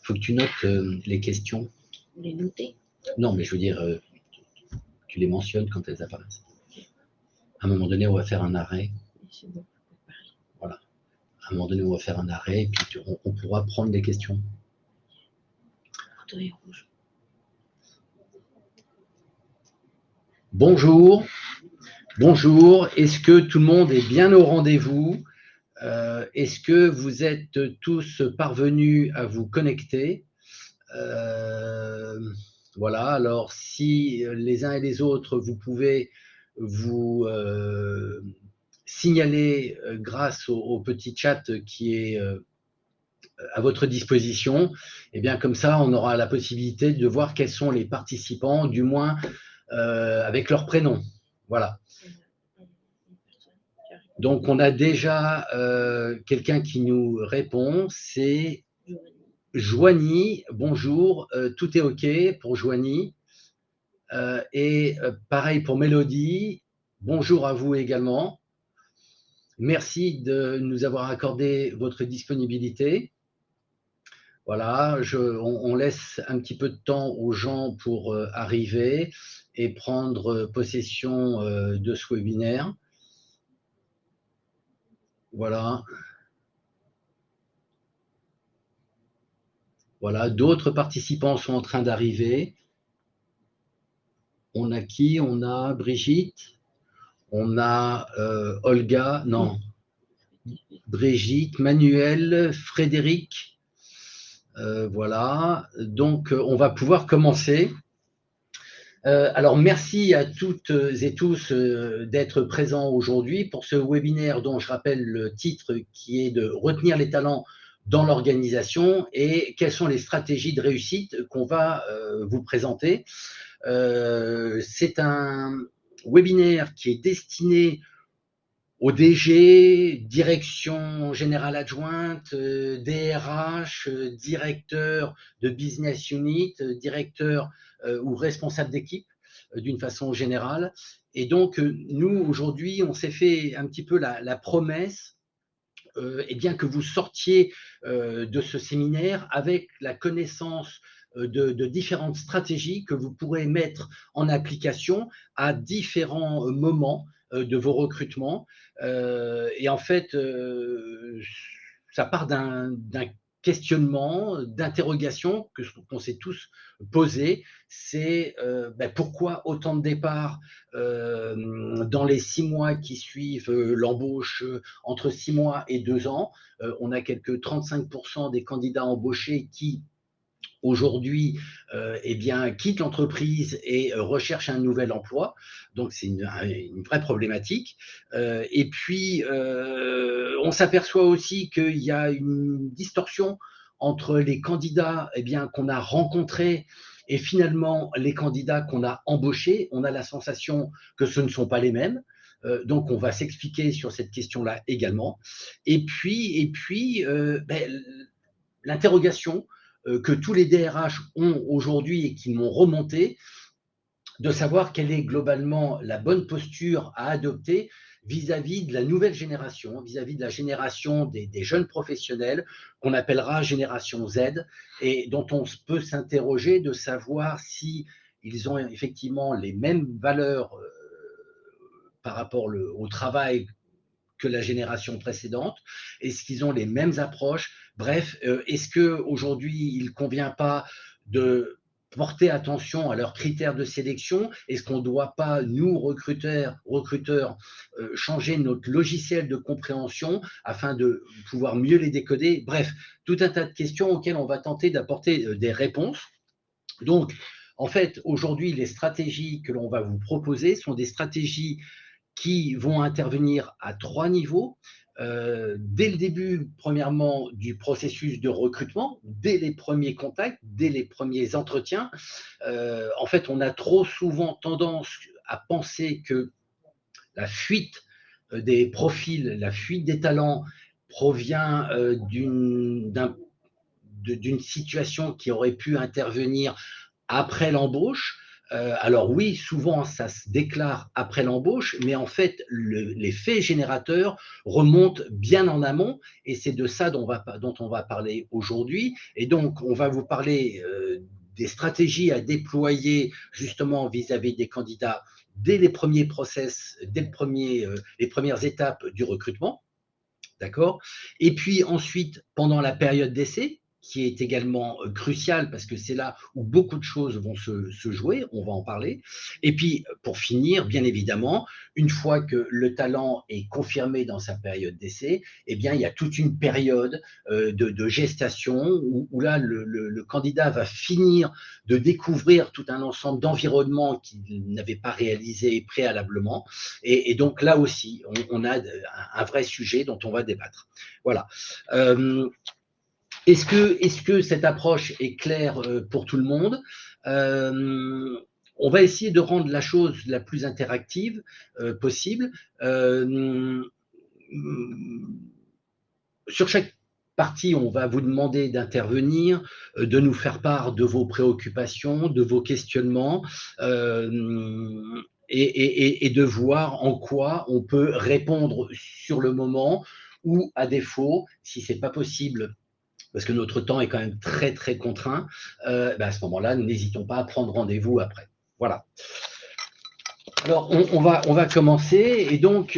faut que tu notes les questions. Les noter? Non, mais je veux dire, tu les mentionnes quand elles apparaissent. À un moment donné, on va faire un arrêt. Voilà. À un moment donné, on va faire un arrêt et puis on pourra prendre les questions. Rouge. Bonjour. Bonjour. Est-ce que tout le monde est bien au rendez-vous? Est-ce que vous êtes tous parvenus à vous connecter? Voilà, alors si les uns et les autres, vous pouvez vous signaler grâce au petit chat qui est à votre disposition, et bien comme ça, on aura la possibilité de voir quels sont les participants, du moins avec leur prénom. Voilà. Donc, on a déjà quelqu'un qui nous répond, c'est Joanie. Bonjour, tout est OK pour Joanie. Et pareil pour Mélodie. Bonjour à vous également. Merci de nous avoir accordé votre disponibilité. Voilà, on laisse un petit peu de temps aux gens pour arriver et prendre possession de ce webinaire. Voilà. Voilà, d'autres participants sont en train d'arriver. On a qui? On a Brigitte, on a Olga, non, Brigitte, Manuel, Frédéric. Voilà, donc on va pouvoir commencer. Alors, merci à toutes et tous d'être présents aujourd'hui pour ce webinaire dont je rappelle le titre qui est de retenir les talents dans l'organisation et quelles sont les stratégies de réussite qu'on va vous présenter. C'est un webinaire qui est destiné au DG, direction générale adjointe, DRH, directeur de business unit, directeur ou responsable d'équipe d'une façon générale. Et donc, nous, aujourd'hui, on s'est fait un petit peu la promesse eh bien, que vous sortiez de ce séminaire avec la connaissance de différentes stratégies que vous pourrez mettre en application à différents moments de vos recrutements. Et en fait, ça part d'un questionnement, d'interrogation qu'on s'est tous posé. C'est pourquoi autant de départs dans les 6 mois qui suivent l'embauche, entre 6 mois et 2 ans. On a quelques 35% des candidats embauchés qui aujourd'hui eh bien, quittent l'entreprise et recherchent un nouvel emploi. Donc, c'est une vraie problématique. Et puis, on s'aperçoit aussi qu'il y a une distorsion entre les candidats eh bien, qu'on a rencontrés et finalement les candidats qu'on a embauchés. On a la sensation que ce ne sont pas les mêmes. Donc, on va s'expliquer sur cette question-là également. Et puis l'interrogation que tous les DRH ont aujourd'hui et qui m'ont remonté, de savoir quelle est globalement la bonne posture à adopter vis-à-vis de la nouvelle génération, vis-à-vis de la génération des jeunes professionnels qu'on appellera génération Z et dont on peut s'interroger de savoir si ils ont effectivement les mêmes valeurs par rapport au travail que la génération précédente? Est-ce qu'ils ont les mêmes approches? Bref, est-ce qu'aujourd'hui, il ne convient pas de porter attention à leurs critères de sélection? Est-ce qu'on ne doit pas, nous, recruteurs, changer notre logiciel de compréhension afin de pouvoir mieux les décoder? Bref, tout un tas de questions auxquelles on va tenter d'apporter des réponses. Donc, en fait, aujourd'hui, les stratégies que l'on va vous proposer sont des stratégies qui vont intervenir à 3 niveaux. Dès le début, premièrement, du processus de recrutement, dès les premiers contacts, dès les premiers entretiens. En fait, on a trop souvent tendance à penser que la fuite des profils, la fuite des talents provient d'une situation qui aurait pu intervenir après l'embauche. Alors oui, souvent ça se déclare après l'embauche, mais en fait les faits générateurs remontent bien en amont et c'est de ça dont on va parler aujourd'hui. Et donc on va vous parler des stratégies à déployer justement vis-à-vis des candidats dès les premiers process, dès les premières étapes du recrutement. D'accord. Et puis ensuite, pendant la période d'essai, qui est également cruciale parce que c'est là où beaucoup de choses vont se jouer, on va en parler. Et puis, pour finir, bien évidemment, une fois que le talent est confirmé dans sa période d'essai, eh bien, il y a toute une période de gestation où là, le candidat va finir de découvrir tout un ensemble d'environnements qu'il n'avait pas réalisé préalablement. Et donc là aussi, on a un vrai sujet dont on va débattre. Voilà. Est-ce que cette approche est claire pour tout le monde? On va essayer de rendre la chose la plus interactive possible. Sur chaque partie, on va vous demander d'intervenir, de nous faire part de vos préoccupations, de vos questionnements, et de voir en quoi on peut répondre sur le moment ou à défaut, si ce n'est pas possible parce que notre temps est quand même très très contraint, à ce moment-là, n'hésitons pas à prendre rendez-vous après. Voilà. Alors, on va commencer. Et donc,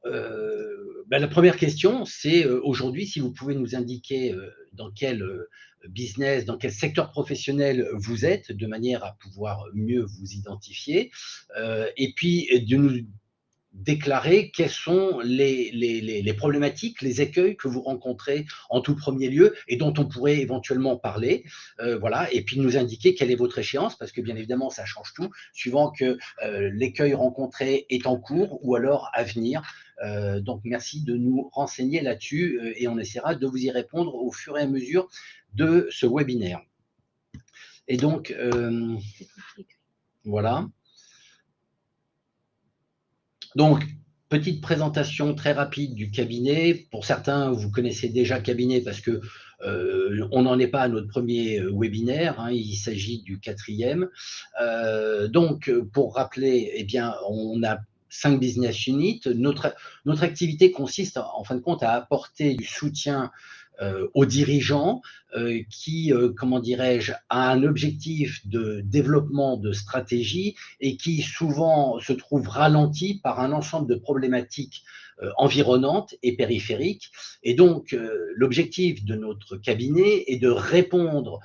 la première question, c'est aujourd'hui, si vous pouvez nous indiquer dans quel business, dans quel secteur professionnel vous êtes, de manière à pouvoir mieux vous identifier, et puis de nous déclarer quelles sont les problématiques, les écueils que vous rencontrez en tout premier lieu et dont on pourrait éventuellement parler. Voilà, et puis nous indiquer quelle est votre échéance, parce que bien évidemment, ça change tout, suivant que l'écueil rencontré est en cours ou alors à venir. Donc, merci de nous renseigner là-dessus et on essaiera de vous y répondre au fur et à mesure de ce webinaire. Et donc, voilà. Donc, petite présentation très rapide du cabinet. Pour certains, vous connaissez déjà le cabinet parce que on n'en est pas à notre premier webinaire, hein, il s'agit du 4e. Donc, pour rappeler, eh bien, on a 5 business units. Notre activité consiste, en fin de compte, à apporter du soutien aux dirigeants qui, comment dirais-je, a un objectif de développement de stratégie et qui souvent se trouve ralenti par un ensemble de problématiques environnantes et périphériques. Et donc, l'objectif de notre cabinet est de répondre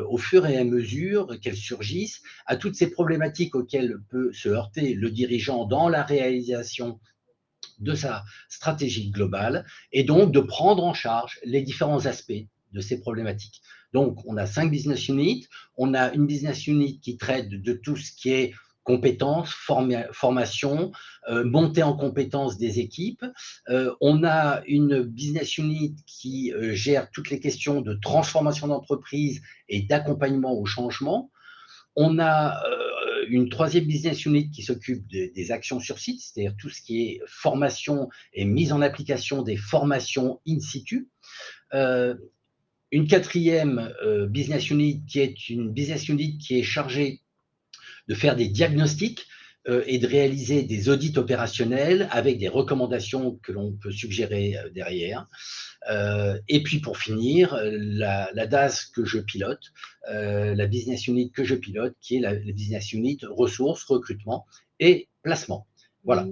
au fur et à mesure qu'elles surgissent à toutes ces problématiques auxquelles peut se heurter le dirigeant dans la réalisation de sa stratégie globale et donc de prendre en charge les différents aspects de ces problématiques. Donc, on a 5 business units. On a une business unit qui traite de tout ce qui est compétences, formation, montée en compétences des équipes. On a une business unit qui gère toutes les questions de transformation d'entreprise et d'accompagnement au changement. On a une 3e business unit qui s'occupe des actions sur site, c'est-à-dire tout ce qui est formation et mise en application des formations in situ. Une 4e business unit qui est une business unit qui est chargée de faire des diagnostics et de réaliser des audits opérationnels avec des recommandations que l'on peut suggérer derrière. Et puis pour finir, la DAS que je pilote, la business unit que je pilote, qui est la business unit ressources, recrutement et placement. Voilà.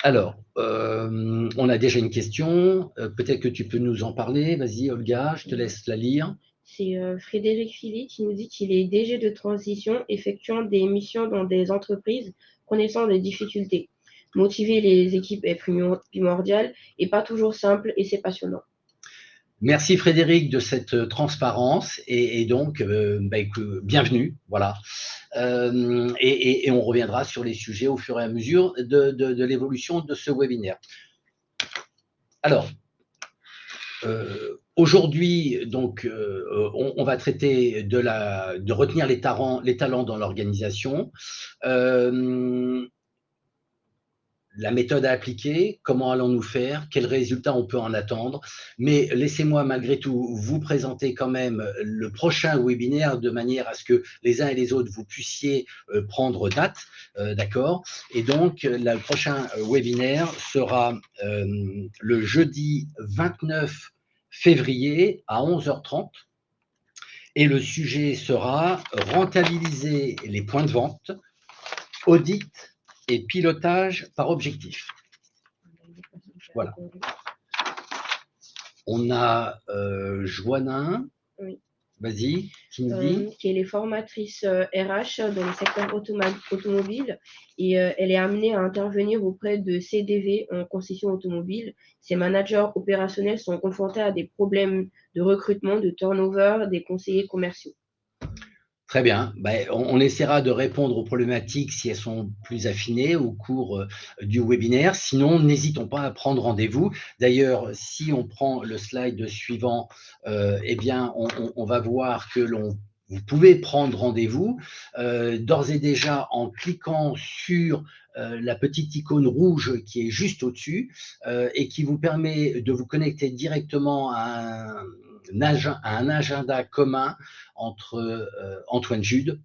Alors, on a déjà une question. Peut-être que tu peux nous en parler. Vas-y, Olga, je te laisse la lire. C'est Frédéric Philly qui nous dit qu'il est DG de transition effectuant des missions dans des entreprises connaissant des difficultés. Motiver les équipes est primordial et pas toujours simple et c'est passionnant. Merci Frédéric de cette transparence et donc bienvenue, voilà. Et on reviendra sur les sujets au fur et à mesure de l'évolution de ce webinaire. Alors, aujourd'hui, donc, on va traiter de retenir les talents dans l'organisation. la méthode à appliquer, comment allons-nous faire, quels résultats on peut en attendre. Mais laissez-moi malgré tout vous présenter quand même le prochain webinaire de manière à ce que les uns et les autres vous puissiez prendre date, d'accord. Et donc le prochain webinaire sera le jeudi 29 février à 11h30 et le sujet sera rentabiliser les points de vente, audit et pilotage par objectif. Voilà. On a Joannin, oui. Vas-y, qui nous dit qui est formatrice RH dans le secteur automobile et elle est amenée à intervenir auprès de CDV en concession automobile. Ses managers opérationnels sont confrontés à des problèmes de recrutement, de turnover des conseillers commerciaux. Très bien. Ben, on essaiera de répondre aux problématiques si elles sont plus affinées au cours du webinaire. Sinon, n'hésitons pas à prendre rendez-vous. D'ailleurs, si on prend le slide suivant, eh bien, on va voir que vous pouvez prendre rendez-vous d'ores et déjà en cliquant sur la petite icône rouge qui est juste au-dessus et qui vous permet de vous connecter directement à un agenda commun entre Antoine Jude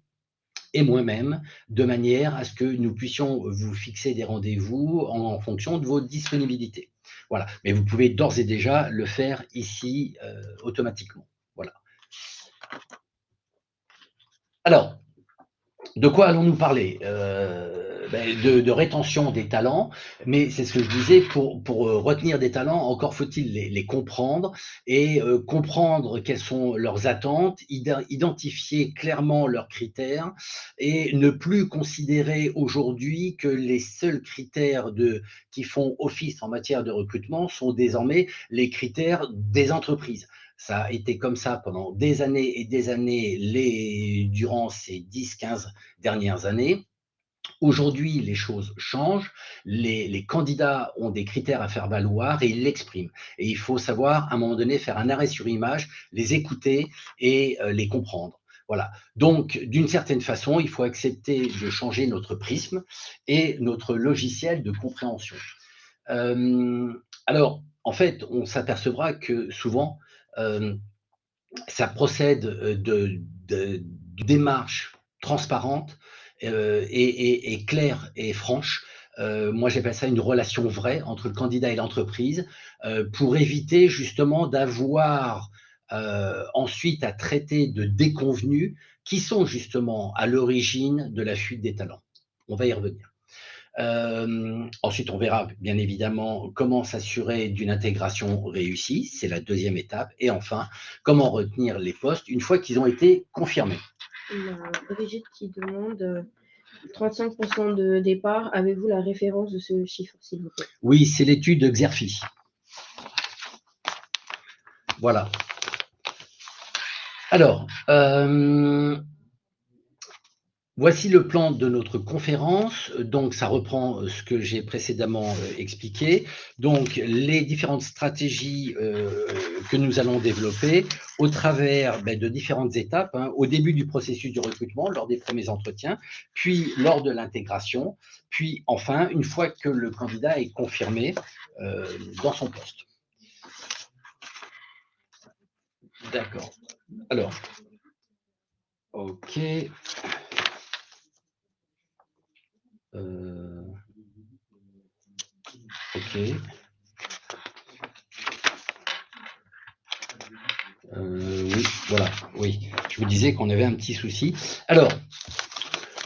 et moi-même, de manière à ce que nous puissions vous fixer des rendez-vous en fonction de vos disponibilités. Voilà. Mais vous pouvez d'ores et déjà le faire ici automatiquement. Voilà. Alors, de quoi allons-nous parler de rétention des talents, mais c'est ce que je disais, pour retenir des talents, encore faut-il les comprendre et comprendre quelles sont leurs attentes, identifier clairement leurs critères et ne plus considérer aujourd'hui que les seuls critères qui font office en matière de recrutement sont désormais les critères des entreprises. Ça a été comme ça pendant des années et des années durant ces 10-15 dernières années. Aujourd'hui, les choses changent, les candidats ont des critères à faire valoir et ils l'expriment. Et il faut savoir, à un moment donné, faire un arrêt sur image, les écouter et les comprendre. Voilà. Donc, d'une certaine façon, il faut accepter de changer notre prisme et notre logiciel de compréhension. Alors, en fait, on s'apercevra que souvent, ça procède de démarches transparentes et claires et franches. Moi, j'appelle ça une relation vraie entre le candidat et l'entreprise pour éviter justement d'avoir ensuite à traiter de déconvenus qui sont justement à l'origine de la fuite des talents. On va y revenir. Ensuite, on verra bien évidemment comment s'assurer d'une intégration réussie, c'est la deuxième étape. Et enfin, comment retenir les postes une fois qu'ils ont été confirmés. Brigitte qui demande 35% de départ. Avez-vous la référence de ce chiffre, s'il vous plaît? Oui, c'est l'étude de Xerfi. Voilà. Alors, voici le plan de notre conférence. Donc, ça reprend ce que j'ai précédemment expliqué. Donc, les différentes stratégies que nous allons développer au travers de différentes étapes, hein, au début du processus du recrutement, lors des premiers entretiens, puis lors de l'intégration, puis enfin, une fois que le candidat est confirmé dans son poste. D'accord. Alors, ok. Ok. Oui, voilà, oui. Je vous disais qu'on avait un petit souci. Alors,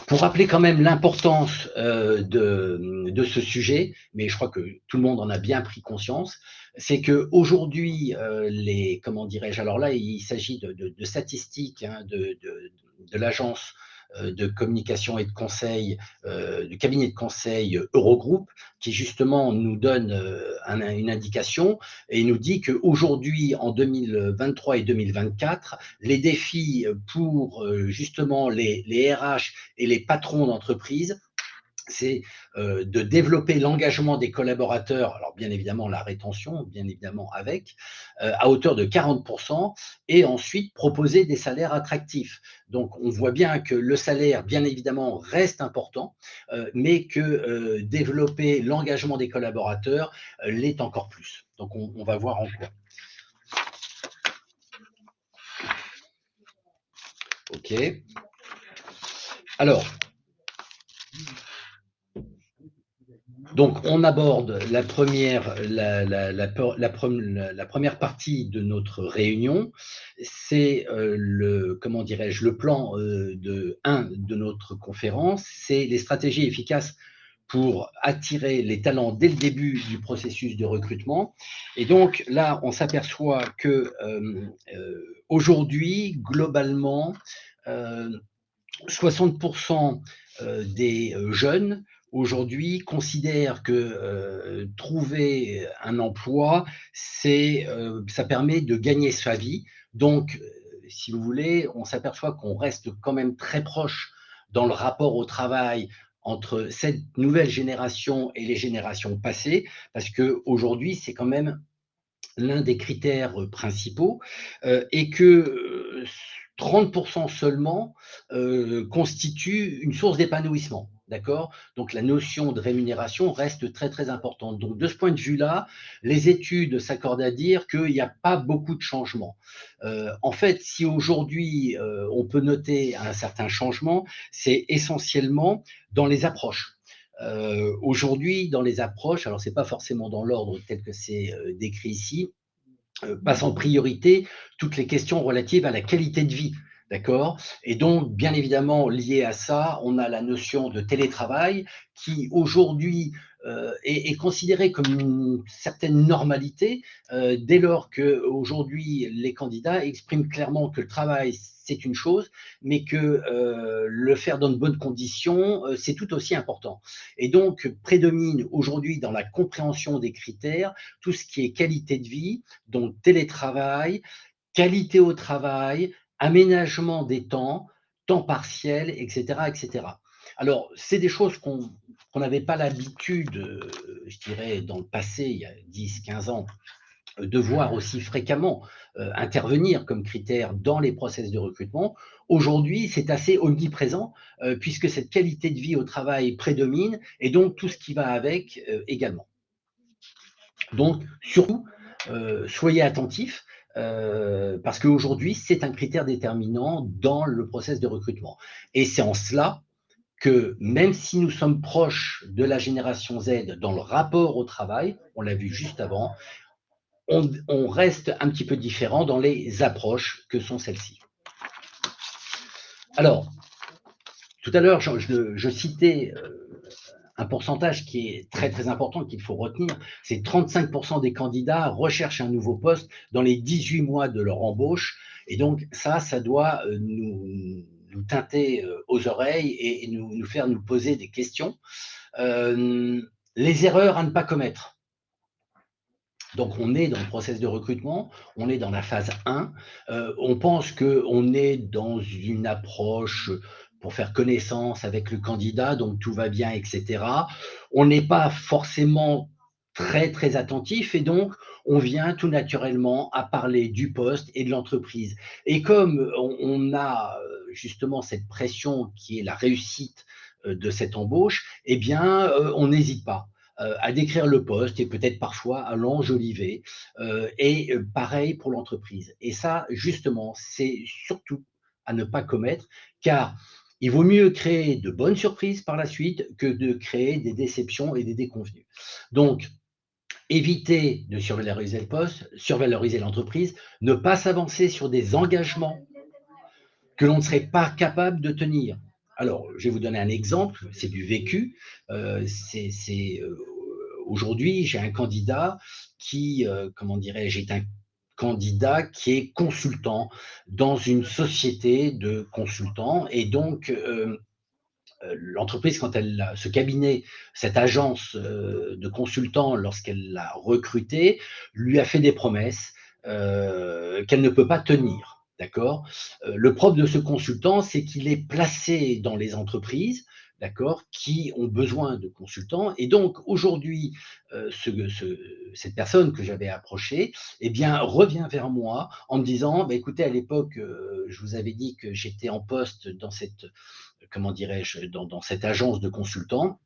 pour rappeler quand même l'importance de ce sujet, mais je crois que tout le monde en a bien pris conscience, c'est qu'aujourd'hui, comment dirais-je, alors là, il s'agit de statistiques hein, de l'agence de communication et de conseil, du cabinet de conseil Eurogroupe, qui justement nous donne une indication et nous dit qu'aujourd'hui, en 2023 et 2024, les défis pour justement les RH et les patrons d'entreprise c'est de développer l'engagement des collaborateurs, alors bien évidemment la rétention, bien évidemment avec, à hauteur de 40%, et ensuite proposer des salaires attractifs. Donc on voit bien que le salaire, bien évidemment, reste important, mais que développer l'engagement des collaborateurs l'est encore plus. Donc on va voir en quoi. OK. Alors, donc, on aborde la première partie de notre réunion. C'est comment dirais-je, le plan de notre conférence. C'est les stratégies efficaces pour attirer les talents dès le début du processus de recrutement. Et donc, là, on s'aperçoit que aujourd'hui, globalement, 60% des jeunes aujourd'hui considèrent que trouver un emploi, ça permet de gagner sa vie. Donc, si vous voulez, on s'aperçoit qu'on reste quand même très proche dans le rapport au travail entre cette nouvelle génération et les générations passées, parce qu'aujourd'hui, c'est quand même l'un des critères principaux, et que 30% seulement constitue une source d'épanouissement. D'accord? Donc la notion de rémunération reste très très importante. Donc de ce point de vue-là, les études s'accordent à dire qu'il n'y a pas beaucoup de changements. En fait, si aujourd'hui on peut noter un certain changement, c'est essentiellement dans les approches. Aujourd'hui, dans les approches, alors c'est pas forcément dans l'ordre tel que c'est décrit ici, passe en priorité toutes les questions relatives à la qualité de vie. D'accord? Et donc, bien évidemment, lié à ça, on a la notion de télétravail qui, aujourd'hui, est considérée comme une certaine normalité, dès lors qu'aujourd'hui, les candidats expriment clairement que le travail, c'est une chose, mais que le faire dans de bonnes conditions, c'est tout aussi important. Et donc, prédomine aujourd'hui dans la compréhension des critères tout ce qui est qualité de vie, donc télétravail, qualité au travail, aménagement des temps, temps partiel, etc., etc. Alors, c'est des choses qu'on n'avait pas l'habitude, je dirais, dans le passé, il y a 10, 15 ans, de voir aussi fréquemment intervenir comme critère dans les process de recrutement. Aujourd'hui, c'est assez omniprésent puisque cette qualité de vie au travail prédomine et donc tout ce qui va avec également. Donc, surtout, soyez attentifs parce qu'aujourd'hui, c'est un critère déterminant dans le process de recrutement. Et c'est en cela que même si nous sommes proches de la génération Z dans le rapport au travail, on l'a vu juste avant, on reste un petit peu différent dans les approches que sont celles-ci. Alors, tout à l'heure, je citais un pourcentage qui est très très important qu'il faut retenir, c'est 35% des candidats recherchent un nouveau poste dans les 18 mois de leur embauche. Et donc ça doit nous teinter aux oreilles et nous faire nous poser des questions. Les erreurs à ne pas commettre. Donc, on est dans le process de recrutement, on est dans la phase 1. On pense qu'on est dans une approche pour faire connaissance avec le candidat, donc tout va bien, etc. On n'est pas forcément très, très attentif et donc on vient tout naturellement à parler du poste et de l'entreprise. Et comme on a justement cette pression qui est la réussite de cette embauche, eh bien, on n'hésite pas à décrire le poste et peut-être parfois à l'enjoliver. Et pareil pour l'entreprise. Et ça, justement, c'est surtout à ne pas commettre, car il vaut mieux créer de bonnes surprises par la suite que de créer des déceptions et des déconvenues. Donc, éviter de survaloriser le poste, survaloriser l'entreprise, ne pas s'avancer sur des engagements que l'on ne serait pas capable de tenir. Alors, je vais vous donner un exemple, c'est du vécu. Aujourd'hui, j'ai un candidat qui, comment dirais-je, est un candidat qui est consultant dans une société de consultants. Et donc, l'entreprise, ce cabinet, cette agence de consultants, lorsqu'elle l'a recruté, lui a fait des promesses qu'elle ne peut pas tenir. D'accord? Le propre de ce consultant, c'est qu'il est placé dans les entreprises, d'accord, qui ont besoin de consultants. Et donc, aujourd'hui, cette personne que j'avais approchée, eh bien, revient vers moi en me disant, bah, écoutez, à l'époque, je vous avais dit que j'étais en poste dans cette, comment dirais-je, dans cette agence de consultants,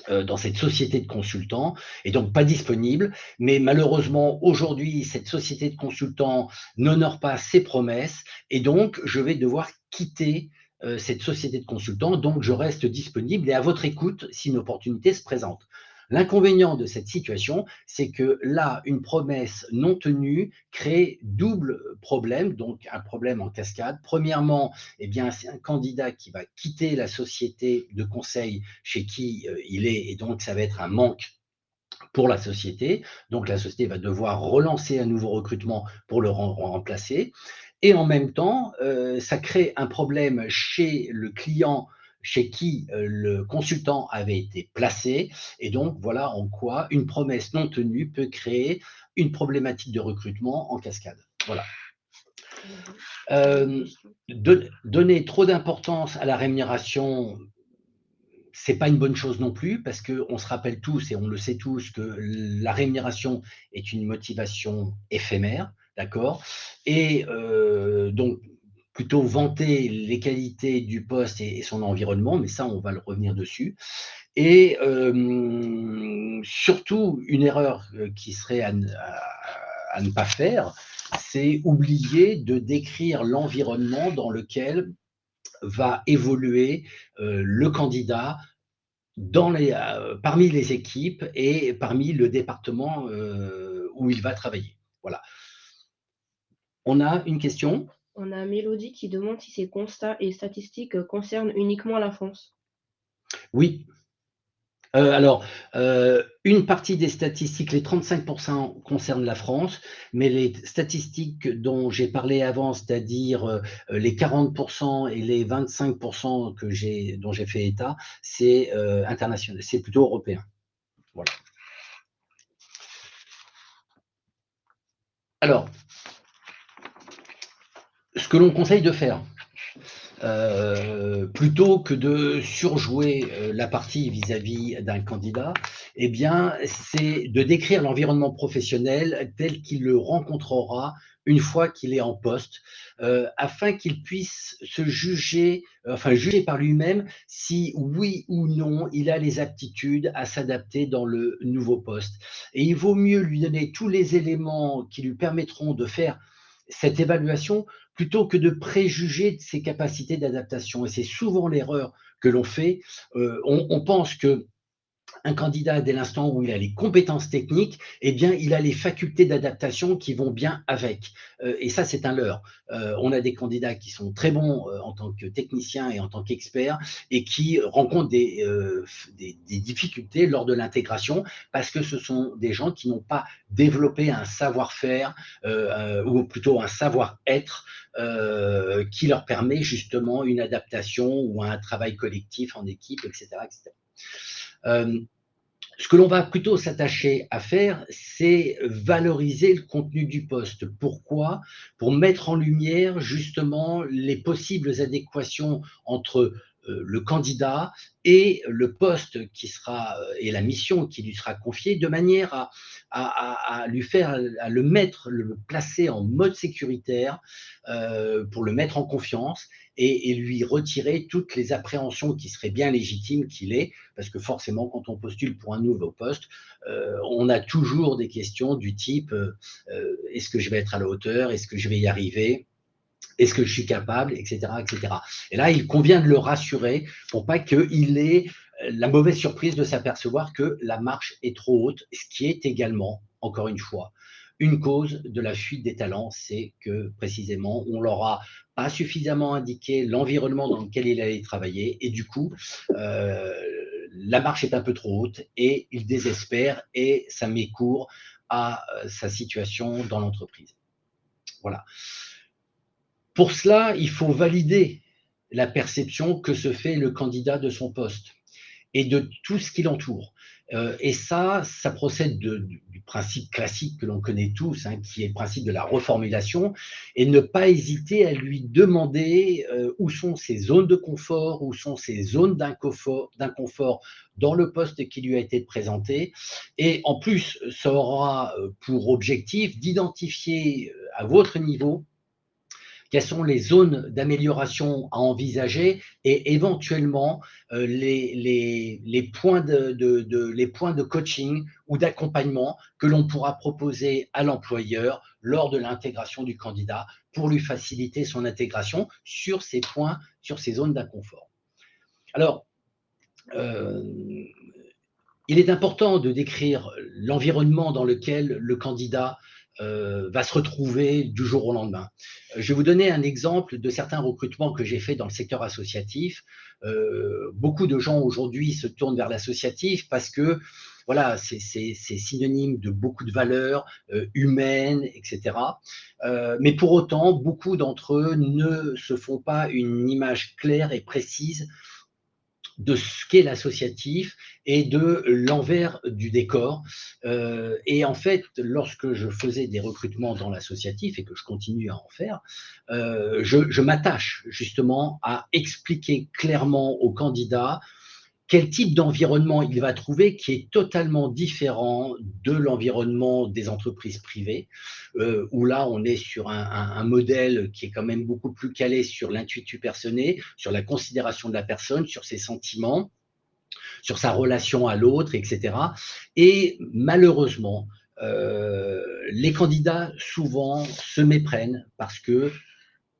dans cette société de consultants, et donc pas disponible. Mais malheureusement, aujourd'hui, cette société de consultants n'honore pas ses promesses, et donc je vais devoir quitter cette société de consultants. Donc je reste disponible et à votre écoute si une opportunité se présente. L'inconvénient de cette situation, c'est que là, une promesse non tenue crée double problème, donc un problème en cascade. Premièrement, eh bien, c'est un candidat qui va quitter la société de conseil chez qui il est, et donc ça va être un manque pour la société. Donc la société va devoir relancer un nouveau recrutement pour le remplacer. Et en même temps, ça crée un problème chez le client chez qui le consultant avait été placé. Et donc voilà en quoi une promesse non tenue peut créer une problématique de recrutement en cascade. Voilà. Donner trop d'importance à la rémunération, c'est pas une bonne chose non plus, parce qu'on se rappelle tous et on le sait tous que la rémunération est une motivation éphémère, d'accord. Et donc, plutôt vanter les qualités du poste et son environnement, mais ça, on va le revenir dessus. Et surtout, une erreur qui serait à ne pas faire, c'est oublier de décrire l'environnement dans lequel va évoluer le candidat parmi les équipes et parmi le département où il va travailler. Voilà. On a une question? On a Mélodie qui demande si ces constats et statistiques concernent uniquement la France. Oui. Alors, une partie des statistiques, les 35% concernent la France, mais les statistiques dont j'ai parlé avant, c'est-à-dire les 40% et les 25% dont j'ai fait état, c'est international, c'est plutôt européen. Voilà. Alors, ce que l'on conseille de faire, plutôt que de surjouer la partie vis-à-vis d'un candidat, eh bien, c'est de décrire l'environnement professionnel tel qu'il le rencontrera une fois qu'il est en poste, afin qu'il puisse se juger, enfin juger par lui-même si oui ou non il a les aptitudes à s'adapter dans le nouveau poste. Et il vaut mieux lui donner tous les éléments qui lui permettront de faire cette évaluation plutôt que de préjuger de ses capacités d'adaptation. Et c'est souvent l'erreur que l'on fait. On pense que un candidat, dès l'instant où il a les compétences techniques, eh bien, il a les facultés d'adaptation qui vont bien avec. Et ça, c'est un leurre. On a des candidats qui sont très bons en tant que techniciens et en tant qu'experts et qui rencontrent des difficultés lors de l'intégration parce que ce sont des gens qui n'ont pas développé un savoir-faire ou plutôt un savoir-être qui leur permet justement une adaptation ou un travail collectif en équipe, etc., etc. Ce que l'on va plutôt s'attacher à faire, c'est valoriser le contenu du poste. Pourquoi? Pour mettre en lumière justement les possibles adéquations entre le candidat et le poste qui sera et la mission qui lui sera confiée, de manière à lui faire, à le placer en mode sécuritaire pour le mettre en confiance et lui retirer toutes les appréhensions qui seraient bien légitimes qu'il ait, parce que forcément, quand on postule pour un nouveau poste, on a toujours des questions du type est-ce que je vais être à la hauteur? Est-ce que je vais y arriver? Est-ce que je suis capable? Etc., etc. Et là, il convient de le rassurer pour pas qu'il ait la mauvaise surprise de s'apercevoir que la marche est trop haute, ce qui est également, encore une fois, une cause de la fuite des talents, c'est que précisément, on leur a pas suffisamment indiqué l'environnement dans lequel il allait travailler et du coup, la marche est un peu trop haute et il désespère et ça met court à sa situation dans l'entreprise. Voilà. Pour cela, il faut valider la perception que se fait le candidat de son poste et de tout ce qui l'entoure. Et ça procède du principe classique que l'on connaît tous, hein, qui est le principe de la reformulation, et ne pas hésiter à lui demander où sont ses zones de confort, où sont ses zones d'inconfort dans le poste qui lui a été présenté. Et en plus, ça aura pour objectif d'identifier à votre niveau quelles sont les zones d'amélioration à envisager et éventuellement les points les points de coaching ou d'accompagnement que l'on pourra proposer à l'employeur lors de l'intégration du candidat pour lui faciliter son intégration sur ces points, sur ces zones d'inconfort. Alors, euh, il est important de décrire l'environnement dans lequel le candidat va se retrouver du jour au lendemain. Je vais vous donner un exemple de certains recrutements que j'ai faits dans le secteur associatif. Beaucoup de gens aujourd'hui se tournent vers l'associatif parce que voilà, c'est synonyme de beaucoup de valeurs humaines, etc. Mais pour autant, beaucoup d'entre eux ne se font pas une image claire et précise de ce qu'est l'associatif et de l'envers du décor. Et en fait, lorsque je faisais des recrutements dans l'associatif et que je continue à en faire, je m'attache justement à expliquer clairement aux candidats quel type d'environnement il va trouver qui est totalement différent de l'environnement des entreprises privées, où là, on est sur un modèle qui est quand même beaucoup plus calé sur l'intuitu personné, sur la considération de la personne, sur ses sentiments, sur sa relation à l'autre, etc. Et malheureusement, les candidats souvent se méprennent parce que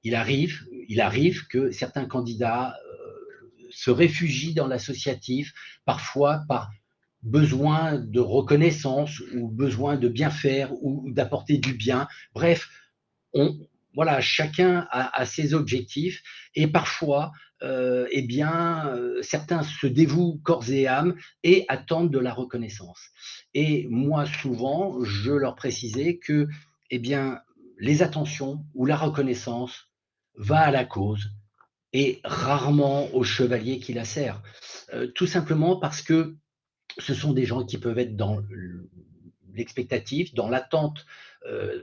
il arrive que certains candidats se réfugient dans l'associatif, parfois par besoin de reconnaissance ou besoin de bien faire ou d'apporter du bien. Bref, voilà, chacun a ses objectifs et parfois, eh bien, certains se dévouent corps et âme et attendent de la reconnaissance. Et moi, souvent, je leur précisais que, eh bien, les attentions ou la reconnaissance va à la cause et rarement au chevalier qui la sert. Tout simplement parce que ce sont des gens qui peuvent être dans l'expectative, dans l'attente,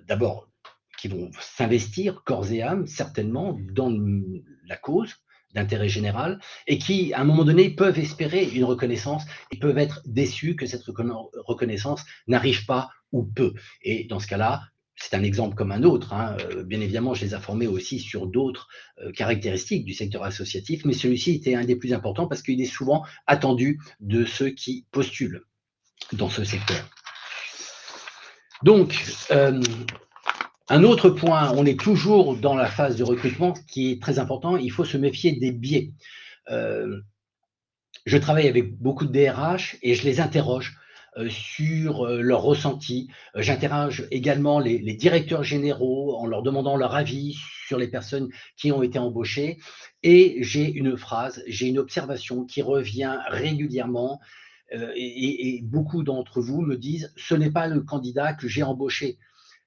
d'abord, qui vont s'investir corps et âme, certainement, dans la cause d'intérêt général, et qui, à un moment donné, peuvent espérer une reconnaissance et peuvent être déçus que cette reconnaissance n'arrive pas ou peu. Et dans ce cas-là, c'est un exemple comme un autre, hein. Bien évidemment, je les ai formés aussi sur d'autres caractéristiques du secteur associatif, mais celui-ci était un des plus importants parce qu'il est souvent attendu de ceux qui postulent dans ce secteur. Donc, un autre point, on est toujours dans la phase de recrutement qui est très important, il faut se méfier des biais. Je travaille avec beaucoup de DRH et je les interroge sur leur ressenti. J'interroge également les directeurs généraux en leur demandant leur avis sur les personnes qui ont été embauchées. Et j'ai une phrase, j'ai une observation qui revient régulièrement et beaucoup d'entre vous me disent « ce n'est pas le candidat que j'ai embauché,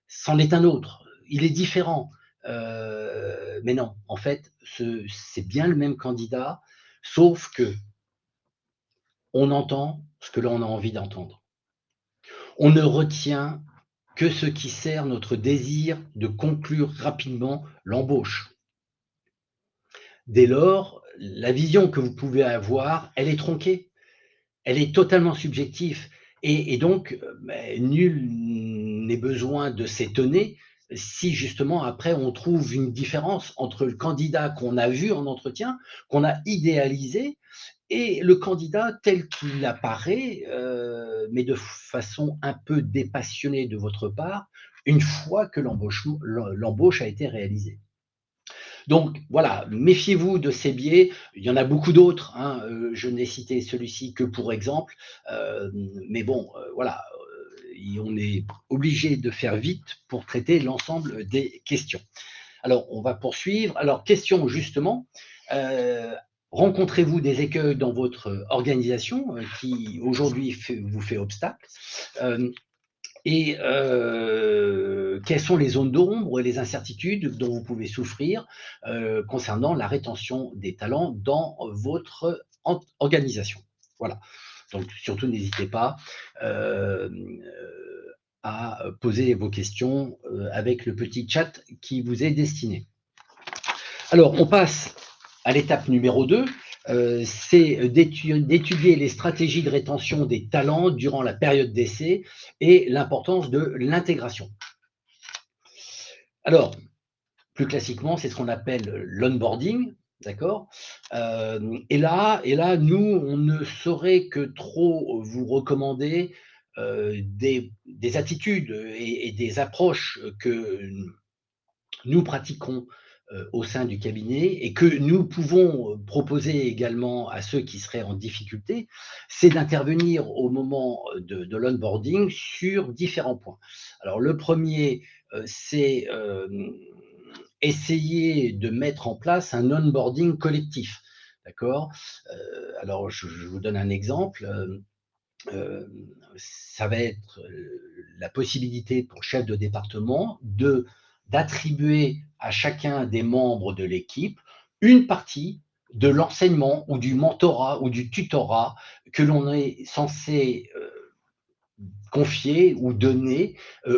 c'en est un autre, il est différent ». Mais non, en fait, c'est bien le même candidat, sauf que on entend ce que l'on a envie d'entendre. On ne retient que ce qui sert notre désir de conclure rapidement l'embauche. Dès lors, la vision que vous pouvez avoir, elle est tronquée, elle est totalement subjective. Et donc, nul n'est besoin de s'étonner si justement après on trouve une différence entre le candidat qu'on a vu en entretien, qu'on a idéalisé, et le candidat tel qu'il apparaît, mais de façon un peu dépassionnée de votre part, une fois que l'embauche a été réalisée. Donc voilà, méfiez-vous de ces biais. Il y en a beaucoup d'autres, hein. Je n'ai cité celui-ci que pour exemple, mais bon, voilà, on est obligé de faire vite pour traiter l'ensemble des questions. Alors, on va poursuivre. Alors, question justement, rencontrez-vous des écueils dans votre organisation qui aujourd'hui vous fait obstacle et quelles sont les zones d'ombre et les incertitudes dont vous pouvez souffrir concernant la rétention des talents dans votre organisation. Voilà. Donc, surtout, n'hésitez pas à poser vos questions avec le petit chat qui vous est destiné. Alors, on passe à l'étape numéro 2, c'est d'étudier les stratégies de rétention des talents durant la période d'essai et l'importance de l'intégration. Alors, plus classiquement, c'est ce qu'on appelle l'onboarding, d'accord. Et là, nous, on ne saurait que trop vous recommander des attitudes et des approches que nous pratiquons au sein du cabinet et que nous pouvons proposer également à ceux qui seraient en difficulté, c'est d'intervenir au moment de l'onboarding sur différents points. Alors le premier, c'est essayer de mettre en place un onboarding collectif. D'accord. Alors je vous donne un exemple. Ça va être la possibilité pour le chef de département d'attribuer à chacun des membres de l'équipe une partie de l'enseignement ou du mentorat ou du tutorat que l'on est censé confier ou donner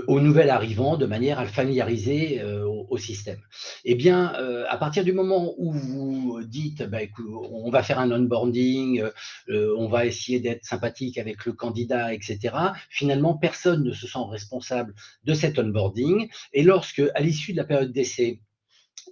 au nouvel arrivant de manière à le familiariser au système. Eh bien, à partir du moment où vous dites, bah, écoute, on va faire un onboarding, on va essayer d'être sympathique avec le candidat, etc., finalement, personne ne se sent responsable de cet onboarding. Et lorsque, à l'issue de la période d'essai,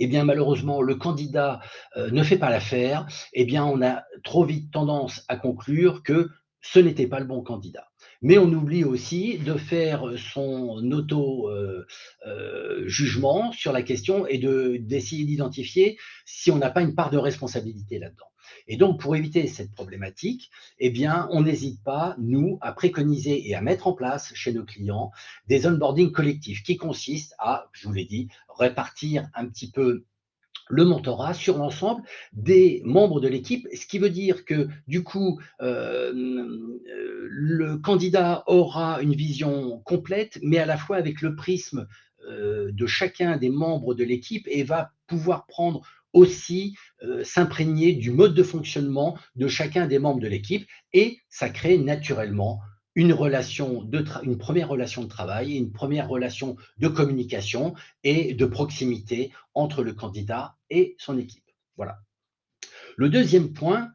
eh bien, malheureusement, le candidat ne fait pas l'affaire, eh bien, on a trop vite tendance à conclure que ce n'était pas le bon candidat. Mais on oublie aussi de faire son auto-jugement sur la question et d'essayer d'identifier si on n'a pas une part de responsabilité là-dedans. Et donc, pour éviter cette problématique, eh bien, on n'hésite pas, nous, à préconiser et à mettre en place chez nos clients des onboarding collectifs qui consistent à, je vous l'ai dit, répartir un petit peu le mentorat sur l'ensemble des membres de l'équipe, ce qui veut dire que du coup, le candidat aura une vision complète, mais à la fois avec le prisme de chacun des membres de l'équipe et va pouvoir prendre aussi s'imprégner du mode de fonctionnement de chacun des membres de l'équipe et ça crée naturellement une première relation de travail et une première relation de communication et de proximité entre le candidat et son équipe. Voilà. Le deuxième point,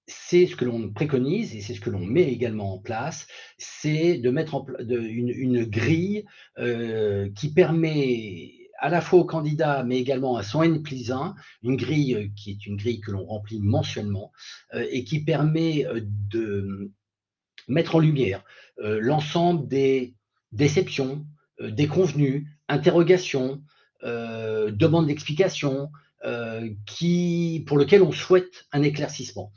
c'est ce que l'on préconise et c'est ce que l'on met également en place, c'est de mettre en place une grille qui permet à la fois au candidat, mais également à son N+1, une grille qui est une grille que l'on remplit mensuellement et qui permet de mettre en lumière l'ensemble des déceptions, déconvenues, interrogations, demandes d'explications, pour lesquelles on souhaite un éclaircissement.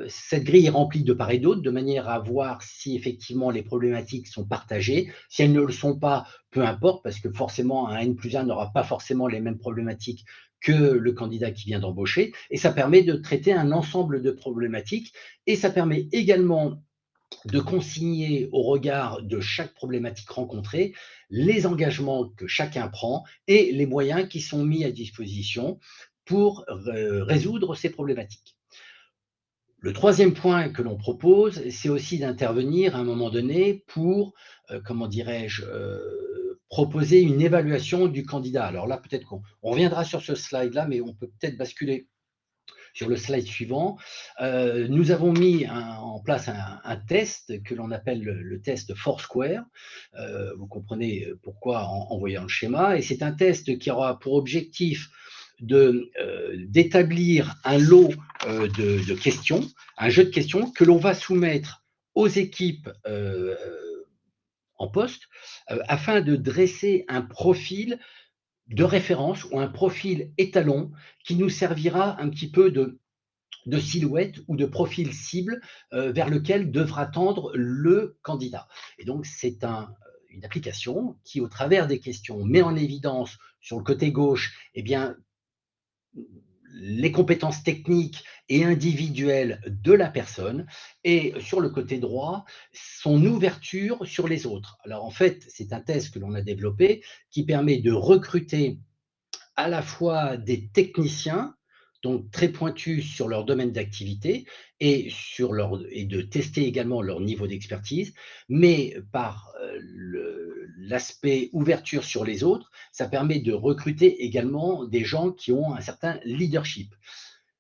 Cette grille est remplie de part et d'autre, de manière à voir si effectivement les problématiques sont partagées. Si elles ne le sont pas, peu importe, parce que forcément un N+1 n'aura pas forcément les mêmes problématiques que le candidat qui vient d'embaucher, et ça permet de traiter un ensemble de problématiques, et ça permet également de consigner au regard de chaque problématique rencontrée les engagements que chacun prend et les moyens qui sont mis à disposition pour résoudre ces problématiques. Le troisième point que l'on propose, c'est aussi d'intervenir à un moment donné pour, comment dirais-je, proposer une évaluation du candidat. Alors là, peut-être qu'on reviendra sur ce slide-là, mais on peut peut-être basculer sur le slide suivant. Nous avons mis en place un test que l'on appelle le test Foursquare. Vous comprenez pourquoi en voyant le schéma. Et c'est un test qui aura pour objectif d'établir un lot de questions, un jeu de questions que l'on va soumettre aux équipes en poste afin de dresser un profil de référence ou un profil étalon qui nous servira un petit peu de silhouette ou de profil cible vers lequel devra tendre le candidat. Et donc, c'est une application qui, au travers des questions, met en évidence sur le côté gauche, eh bien, les compétences techniques et individuelles de la personne et sur le côté droit, son ouverture sur les autres. Alors en fait, c'est un test que l'on a développé qui permet de recruter à la fois des techniciens donc très pointus sur leur domaine d'activité et de tester également leur niveau d'expertise, mais par l'aspect ouverture sur les autres, ça permet de recruter également des gens qui ont un certain leadership.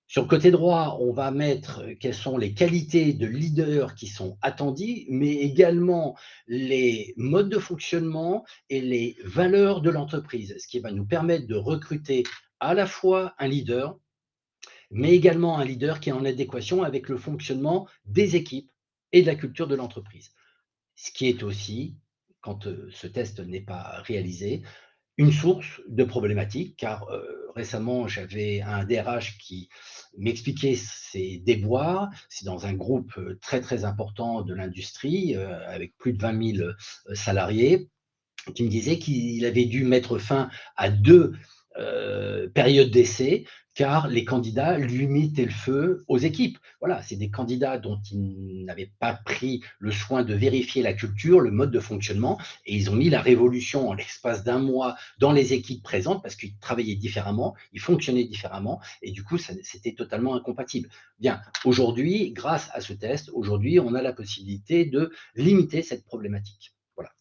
Sur le côté droit, on va mettre quelles sont les qualités de leader qui sont attendues, mais également les modes de fonctionnement et les valeurs de l'entreprise, ce qui va nous permettre de recruter à la fois un leader, mais également un leader qui est en adéquation avec le fonctionnement des équipes et de la culture de l'entreprise. Ce qui est aussi, quand ce test n'est pas réalisé, une source de problématiques, car récemment, j'avais un DRH qui m'expliquait ses déboires. C'est dans un groupe très, très important de l'industrie, avec plus de 20 000 salariés, qui me disait qu'il avait dû mettre fin à 2 périodes d'essai, car les candidats lui mettaient le feu aux équipes. Voilà, c'est des candidats dont ils n'avaient pas pris le soin de vérifier la culture, le mode de fonctionnement, et ils ont mis la révolution en l'espace d'un mois dans les équipes présentes, parce qu'ils travaillaient différemment, ils fonctionnaient différemment, et du coup, c'était totalement incompatible. Bien, aujourd'hui, grâce à ce test, aujourd'hui, on a la possibilité de limiter cette problématique. Voilà.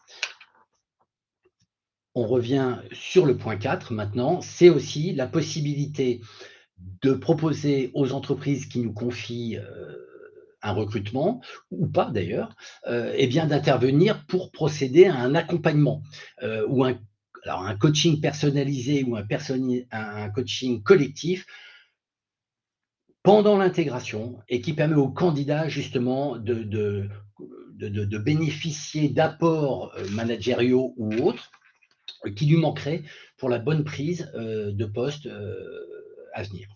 On revient sur le point 4 maintenant, c'est aussi la possibilité de proposer aux entreprises qui nous confient un recrutement, ou pas d'ailleurs, eh bien d'intervenir pour procéder à un accompagnement ou alors un coaching personnalisé ou un coaching collectif pendant l'intégration et qui permet aux candidats justement de bénéficier d'apports managériaux ou autres qui lui manquerait pour la bonne prise de poste à venir.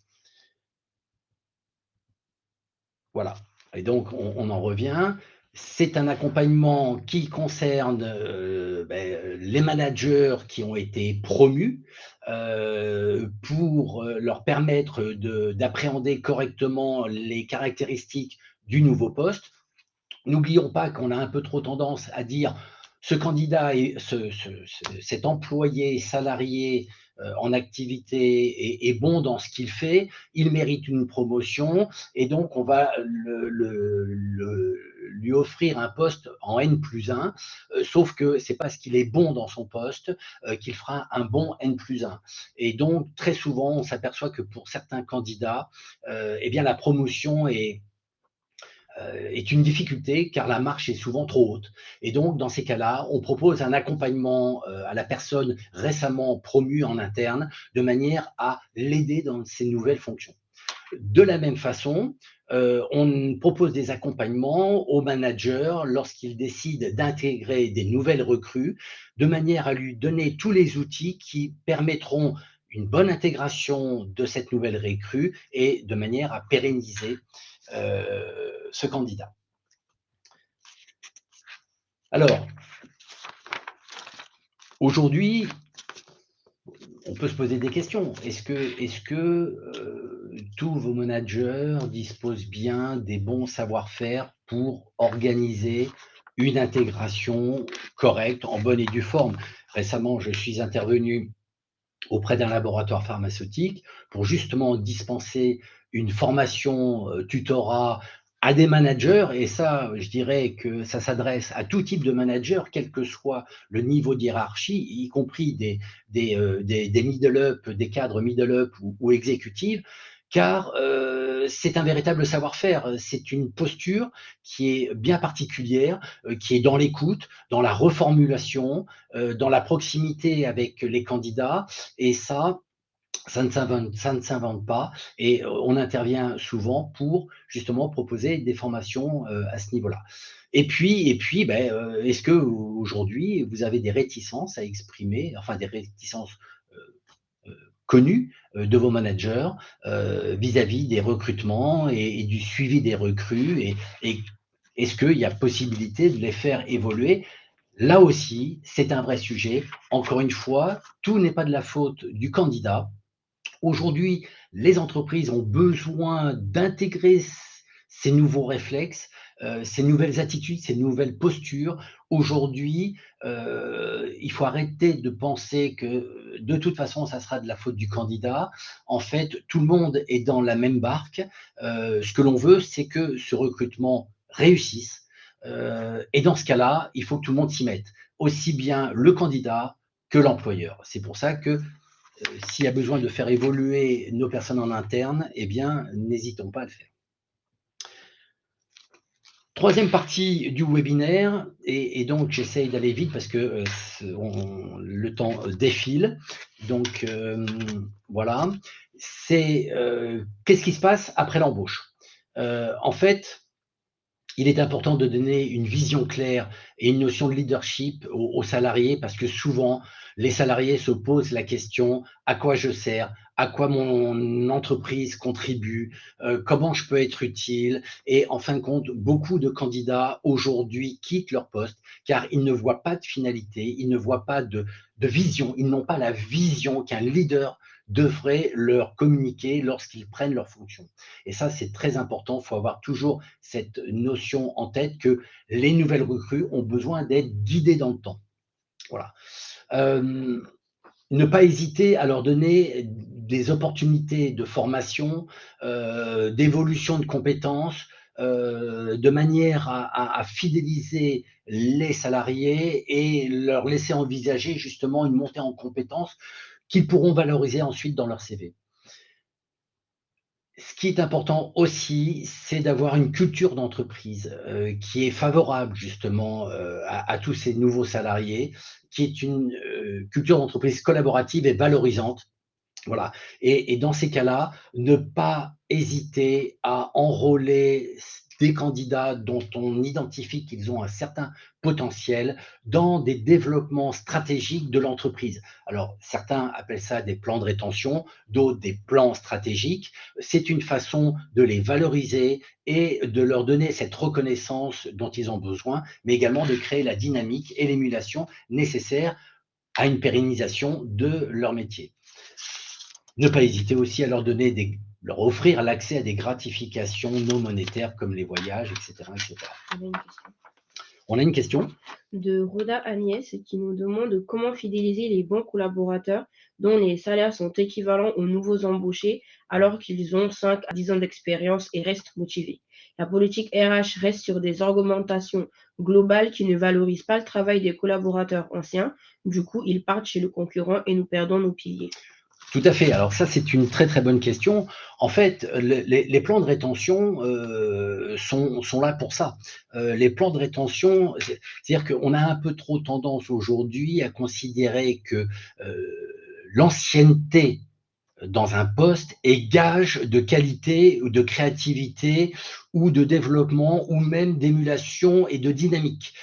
Voilà. Et donc, on en revient. C'est un accompagnement qui concerne les managers qui ont été promus pour leur permettre d'appréhender correctement les caractéristiques du nouveau poste. N'oublions pas qu'on a un peu trop tendance à dire ce candidat, cet employé salarié en activité est bon dans ce qu'il fait, il mérite une promotion et donc on va lui offrir un poste en N+1, sauf que c'est parce qu'il est bon dans son poste qu'il fera un bon N+1. Et donc très souvent on s'aperçoit que pour certains candidats, eh bien la promotion est une difficulté car la marche est souvent trop haute. Et donc, dans ces cas-là, on propose un accompagnement à la personne récemment promue en interne de manière à l'aider dans ses nouvelles fonctions. De la même façon, on propose des accompagnements aux managers lorsqu'ils décident d'intégrer des nouvelles recrues, de manière à lui donner tous les outils qui permettront une bonne intégration de cette nouvelle recrue et de manière à pérenniser ce candidat. Alors, aujourd'hui, on peut se poser des questions. Est-ce que tous vos managers disposent bien des bons savoir-faire pour organiser une intégration correcte, en bonne et due forme? Récemment, je suis intervenu auprès d'un laboratoire pharmaceutique pour justement dispenser une formation tutorat à des managers, et ça, je dirais que ça s'adresse à tout type de manager, quel que soit le niveau de hiérarchie, y compris des middle-up, des cadres middle-up ou exécutifs, car c'est un véritable savoir-faire, c'est une posture qui est bien particulière, qui est dans l'écoute, dans la reformulation, dans la proximité avec les candidats, et ça ne s'invente pas, et on intervient souvent pour justement proposer des formations à ce niveau-là. Et puis, est-ce que aujourd'hui vous avez des réticences à exprimer, enfin des réticences connues de vos managers vis-à-vis des recrutements et du suivi des recrues, et est-ce qu'il y a possibilité de les faire évoluer? Là aussi, c'est un vrai sujet. Encore une fois, tout n'est pas de la faute du candidat. Aujourd'hui, les entreprises ont besoin d'intégrer ces nouveaux réflexes, ces nouvelles attitudes, ces nouvelles postures. Aujourd'hui, il faut arrêter de penser que de toute façon, ça sera de la faute du candidat. En fait, tout le monde est dans la même barque. Ce que l'on veut, c'est que ce recrutement réussisse. Et dans ce cas-là, il faut que tout le monde s'y mette, aussi bien le candidat que l'employeur. C'est pour ça que s'il y a besoin de faire évoluer nos personnes en interne, eh bien, n'hésitons pas à le faire. Troisième partie du webinaire, et donc j'essaye d'aller vite parce que le temps défile. Donc voilà, c'est qu'est-ce qui se passe après l'embauche? En fait, il est important de donner une vision claire et une notion de leadership aux salariés parce que souvent, les salariés se posent la question: à quoi je sers? À quoi mon entreprise contribue? Comment je peux être utile? Et en fin de compte, beaucoup de candidats aujourd'hui quittent leur poste car ils ne voient pas de finalité, ils ne voient pas de vision, ils n'ont pas la vision qu'un leader devrait leur communiquer lorsqu'ils prennent leurs fonctions. Et ça, c'est très important. Il faut avoir toujours cette notion en tête que les nouvelles recrues ont besoin d'être guidées dans le temps. Voilà. Ne pas hésiter à leur donner des opportunités de formation, d'évolution de compétences, de manière à fidéliser les salariés et leur laisser envisager justement une montée en compétences qu'ils pourront valoriser ensuite dans leur CV. Ce qui est important aussi, c'est d'avoir une culture d'entreprise, qui est favorable justement, à tous ces nouveaux salariés, qui est une, culture d'entreprise collaborative et valorisante. Voilà, et dans ces cas-là, ne pas hésiter à enrôler des candidats dont on identifie qu'ils ont un certain potentiel dans des développements stratégiques de l'entreprise. Alors, certains appellent ça des plans de rétention, d'autres des plans stratégiques. C'est une façon de les valoriser et de leur donner cette reconnaissance dont ils ont besoin, mais également de créer la dynamique et l'émulation nécessaires à une pérennisation de leur métier. Ne pas hésiter aussi à leur offrir l'accès à des gratifications non monétaires comme les voyages, etc., etc. On a une question de Rhoda Agnès qui nous demande comment fidéliser les bons collaborateurs dont les salaires sont équivalents aux nouveaux embauchés alors qu'ils ont 5 à 10 ans d'expérience et restent motivés. La politique RH reste sur des augmentations globales qui ne valorisent pas le travail des collaborateurs anciens. Du coup, ils partent chez le concurrent et nous perdons nos piliers. Tout à fait. Alors ça, c'est une très très bonne question. En fait, les plans de rétention sont là pour ça. Les plans de rétention, c'est-à-dire qu'on a un peu trop tendance aujourd'hui à considérer que l'ancienneté dans un poste est gage de qualité ou de créativité ou de développement ou même d'émulation et de dynamique.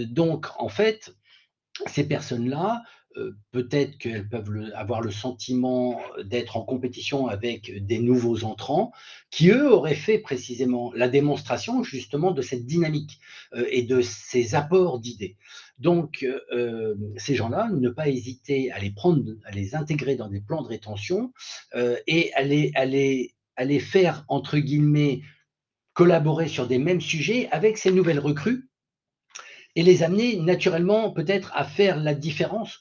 Donc, en fait, ces personnes-là, peut-être qu'elles peuvent avoir le sentiment d'être en compétition avec des nouveaux entrants qui, eux, auraient fait précisément la démonstration justement de cette dynamique et de ces apports d'idées. Donc, ces gens-là, ne pas hésiter à les prendre, à les intégrer dans des plans de rétention et à les faire, entre guillemets, collaborer sur des mêmes sujets avec ces nouvelles recrues et les amener naturellement peut-être à faire la différence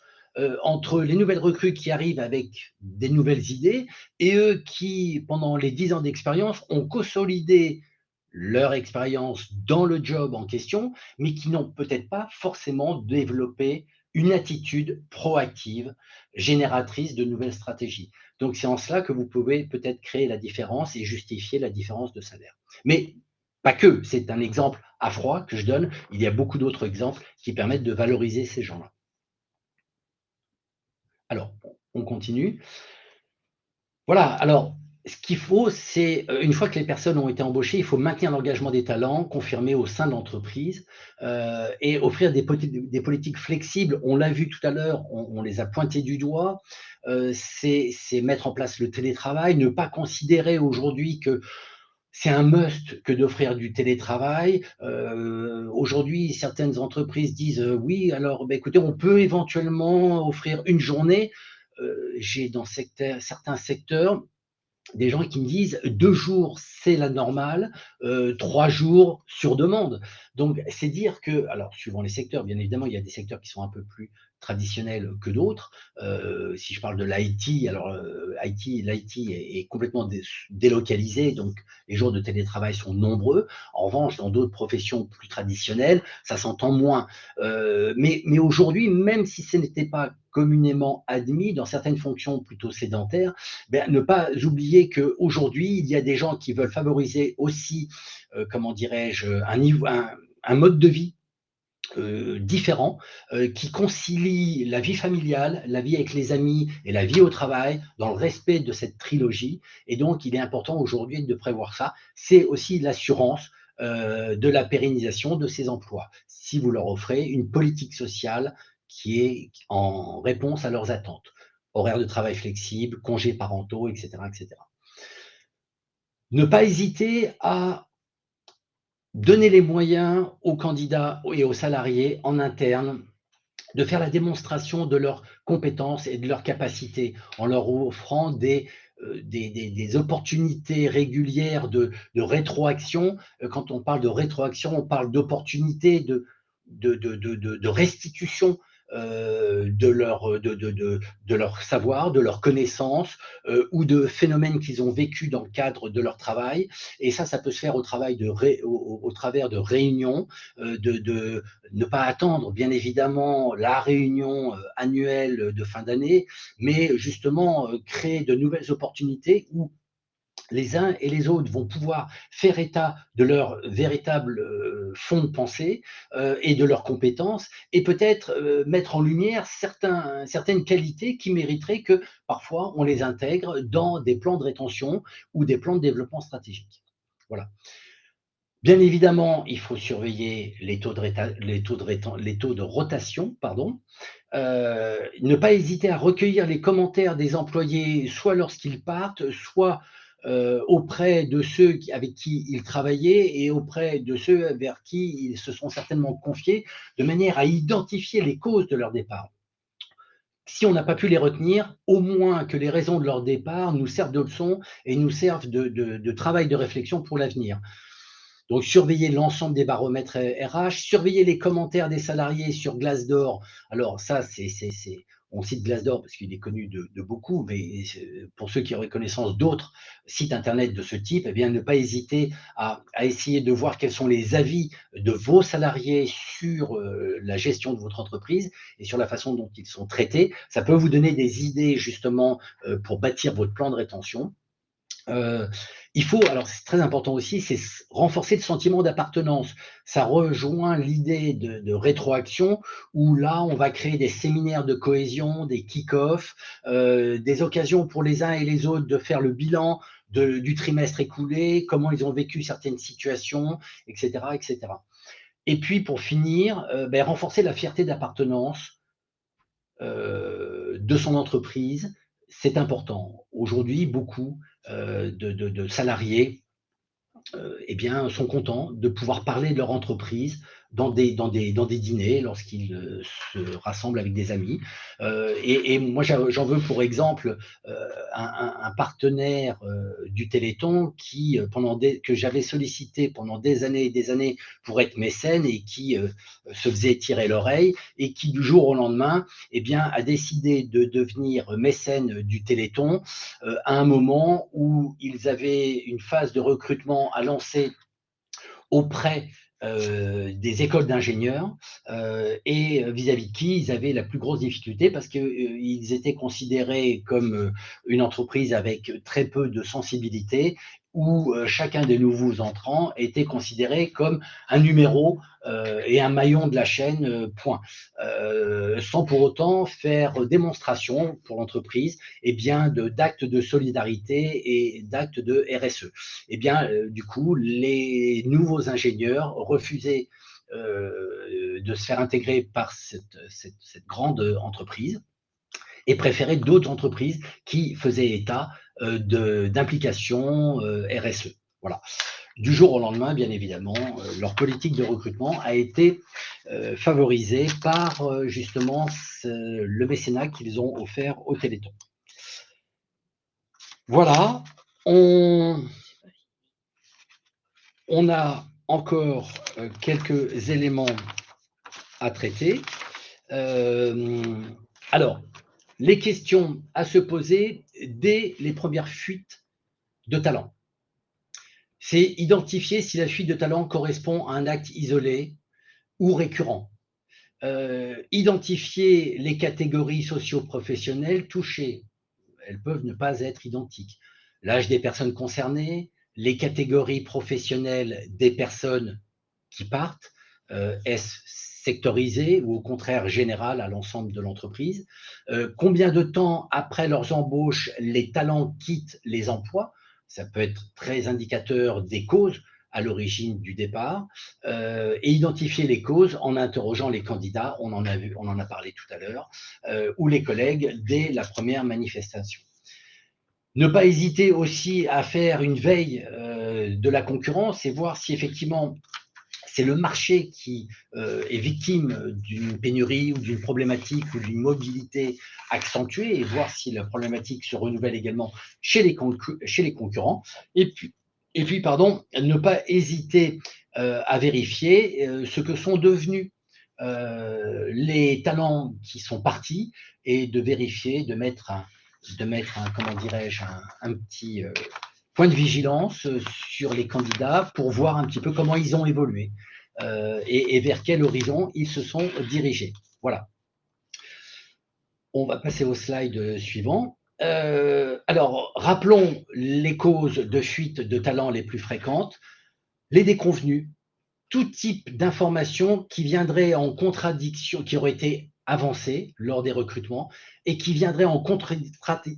entre les nouvelles recrues qui arrivent avec des nouvelles idées et eux qui, pendant les 10 ans d'expérience, ont consolidé leur expérience dans le job en question, mais qui n'ont peut-être pas forcément développé une attitude proactive, génératrice de nouvelles stratégies. Donc c'est en cela que vous pouvez peut-être créer la différence et justifier la différence de salaire. Mais pas que, c'est un exemple à froid que je donne. Il y a beaucoup d'autres exemples qui permettent de valoriser ces gens-là. Alors, on continue. Voilà, alors, ce qu'il faut, c'est, une fois que les personnes ont été embauchées, il faut maintenir l'engagement des talents confirmés au sein de l'entreprise et offrir des politiques flexibles. On l'a vu tout à l'heure, on les a pointées du doigt. C'est mettre en place le télétravail, ne pas considérer aujourd'hui que c'est un must que d'offrir du télétravail. Aujourd'hui, certaines entreprises disent oui, alors bah, écoutez, on peut éventuellement offrir une journée. J'ai dans certains secteurs des gens qui me disent 2 jours, c'est la normale, 3 jours sur demande. Donc, c'est dire que, alors suivant les secteurs, bien évidemment, il y a des secteurs qui sont un peu plus traditionnels que d'autres. Si je parle de l'IT, alors l'IT est complètement délocalisé, donc les jours de télétravail sont nombreux. En revanche, dans d'autres professions plus traditionnelles, ça s'entend moins. Mais aujourd'hui, même si ce n'était pas communément admis, dans certaines fonctions plutôt sédentaires, ben, ne pas oublier qu'aujourd'hui, il y a des gens qui veulent favoriser aussi, comment dirais-je, un mode de vie différent, qui concilie la vie familiale, la vie avec les amis et la vie au travail dans le respect de cette trilogie. Et donc, il est important aujourd'hui de prévoir ça. C'est aussi l'assurance de la pérennisation de ces emplois, si vous leur offrez une politique sociale qui est en réponse à leurs attentes. Horaires de travail flexibles, congés parentaux, etc., etc. Ne pas hésiter à donner les moyens aux candidats et aux salariés en interne de faire la démonstration de leurs compétences et de leurs capacités en leur offrant des opportunités régulières de rétroaction. Quand on parle de rétroaction, on parle d'opportunités de restitution de leur savoir, de leurs connaissances ou de phénomènes qu'ils ont vécus dans le cadre de leur travail. Et ça peut se faire au travers de réunions, de ne pas attendre, bien évidemment, la réunion annuelle de fin d'année, mais justement créer de nouvelles opportunités où les uns et les autres vont pouvoir faire état de leur véritable fond de pensée et de leurs compétences, et peut-être mettre en lumière certaines qualités qui mériteraient que parfois on les intègre dans des plans de rétention ou des plans de développement stratégique. Voilà. Bien évidemment, il faut surveiller les taux de rotation, pardon. Ne pas hésiter à recueillir les commentaires des employés, soit lorsqu'ils partent, soit auprès de ceux avec qui ils travaillaient et auprès de ceux vers qui ils se sont certainement confiés, de manière à identifier les causes de leur départ. Si on n'a pas pu les retenir, au moins que les raisons de leur départ nous servent de leçon et nous servent de travail de réflexion pour l'avenir. Donc, surveiller l'ensemble des baromètres RH, surveiller les commentaires des salariés sur Glassdoor. Alors, ça, on cite Glassdoor parce qu'il est connu de beaucoup, mais pour ceux qui auraient connaissance d'autres sites internet de ce type, eh bien, ne pas hésiter à essayer de voir quels sont les avis de vos salariés sur la gestion de votre entreprise et sur la façon dont ils sont traités. Ça peut vous donner des idées, justement, pour bâtir votre plan de rétention. Il faut, alors c'est très important aussi, c'est renforcer le sentiment d'appartenance. Ça rejoint l'idée de rétroaction où là, on va créer des séminaires de cohésion, des kick-offs, des occasions pour les uns et les autres de faire le bilan du trimestre écoulé, comment ils ont vécu certaines situations, etc., etc. Et puis, pour finir, renforcer la fierté d'appartenance de son entreprise, c'est important. Aujourd'hui, beaucoup de salariés eh bien, sont contents de pouvoir parler de leur entreprise dans des dîners lorsqu'ils se rassemblent avec des amis. Et moi, j'en veux pour exemple un partenaire du Téléthon que j'avais sollicité pendant des années et des années pour être mécène et qui se faisait tirer l'oreille et qui du jour au lendemain eh bien, a décidé de devenir mécène du Téléthon à un moment où ils avaient une phase de recrutement à lancer auprès des écoles d'ingénieurs et vis-à-vis de qui ils avaient la plus grosse difficulté parce qu'ils étaient considérés comme une entreprise avec très peu de sensibilité où chacun des nouveaux entrants était considéré comme un numéro et un maillon de la chaîne, point. Sans pour autant faire démonstration pour l'entreprise eh bien, d'actes de solidarité et d'actes de RSE. Eh bien, du coup, les nouveaux ingénieurs refusaient de se faire intégrer par cette grande entreprise et préféraient d'autres entreprises qui faisaient état d'implication RSE. Voilà. Du jour au lendemain, bien évidemment, leur politique de recrutement a été favorisée par justement le mécénat qu'ils ont offert au Téléthon. Voilà. On a encore quelques éléments à traiter. Alors, les questions à se poser dès les premières fuites de talent. C'est identifier si la fuite de talent correspond à un acte isolé ou récurrent. Identifier les catégories socio-professionnelles touchées. Elles peuvent ne pas être identiques. L'âge des personnes concernées, les catégories professionnelles des personnes qui partent, est-ce sectorisé ou au contraire général à l'ensemble de l'entreprise? Combien de temps après leurs embauches les talents quittent les emplois? Ça peut être très indicateur des causes à l'origine du départ, et identifier les causes en interrogeant les candidats, on en a parlé tout à l'heure, ou les collègues dès la première manifestation. Ne pas hésiter aussi à faire une veille de la concurrence et voir si effectivement c'est le marché qui est victime d'une pénurie ou d'une problématique ou d'une mobilité accentuée et voir si la problématique se renouvelle également chez les concurrents. Et puis pardon, ne pas hésiter à vérifier ce que sont devenus les talents qui sont partis et de vérifier, de mettre comment dirais-je, un petit point de vigilance sur les candidats pour voir un petit peu comment ils ont évolué et vers quel horizon ils se sont dirigés. Voilà. On va passer au slide suivant. Alors, rappelons les causes de fuite de talent les plus fréquentes. Les déconvenus, tout type d'informations qui viendraient en contradiction, qui auraient été avancées lors des recrutements et qui viendraient en contradiction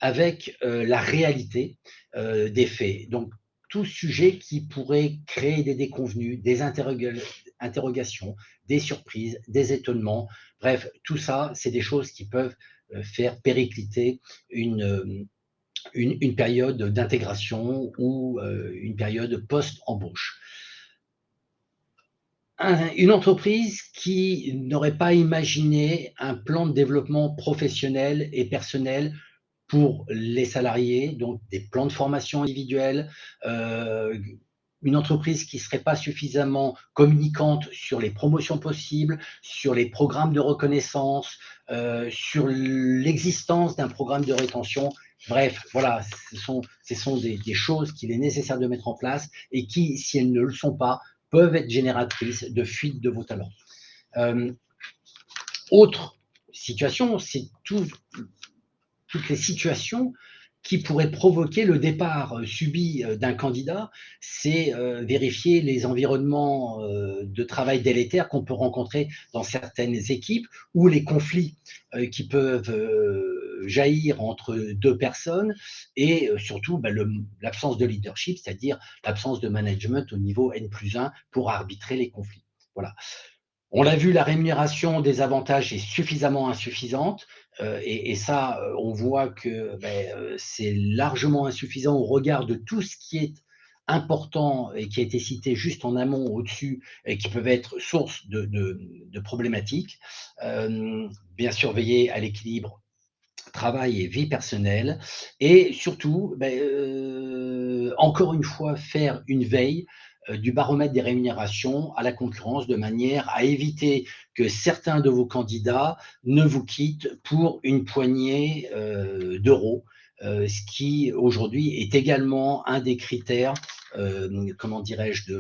avec la réalité des faits. Donc, tout sujet qui pourrait créer des déconvenus, des interrogations, des surprises, des étonnements. Bref, tout ça, c'est des choses qui peuvent faire péricliter une période d'intégration ou une période post-embauche. Une entreprise qui n'aurait pas imaginé un plan de développement professionnel et personnel pour les salariés, donc des plans de formation individuels, une entreprise qui ne serait pas suffisamment communicante sur les promotions possibles, sur les programmes de reconnaissance, sur l'existence d'un programme de rétention. Bref, voilà, ce sont des choses qu'il est nécessaire de mettre en place et qui, si elles ne le sont pas, peuvent être génératrices de fuite de vos talents. Autre situation, c'est toutes les situations qui pourraient provoquer le départ subi d'un candidat, c'est vérifier les environnements de travail délétères qu'on peut rencontrer dans certaines équipes ou les conflits qui peuvent jaillir entre deux personnes et surtout l'absence de leadership, c'est-à-dire l'absence de management au niveau N+1 pour arbitrer les conflits. Voilà. On l'a vu, la rémunération des avantages est suffisamment insuffisante et ça, on voit que c'est largement insuffisant au regard de tout ce qui est important et qui a été cité juste en amont, au-dessus, et qui peuvent être source de problématiques. Bien surveiller à l'équilibre travail et vie personnelle et surtout, encore une fois, faire une veille du baromètre des rémunérations à la concurrence de manière à éviter que certains de vos candidats ne vous quittent pour une poignée d'euros, ce qui aujourd'hui est également un des critères, comment dirais-je,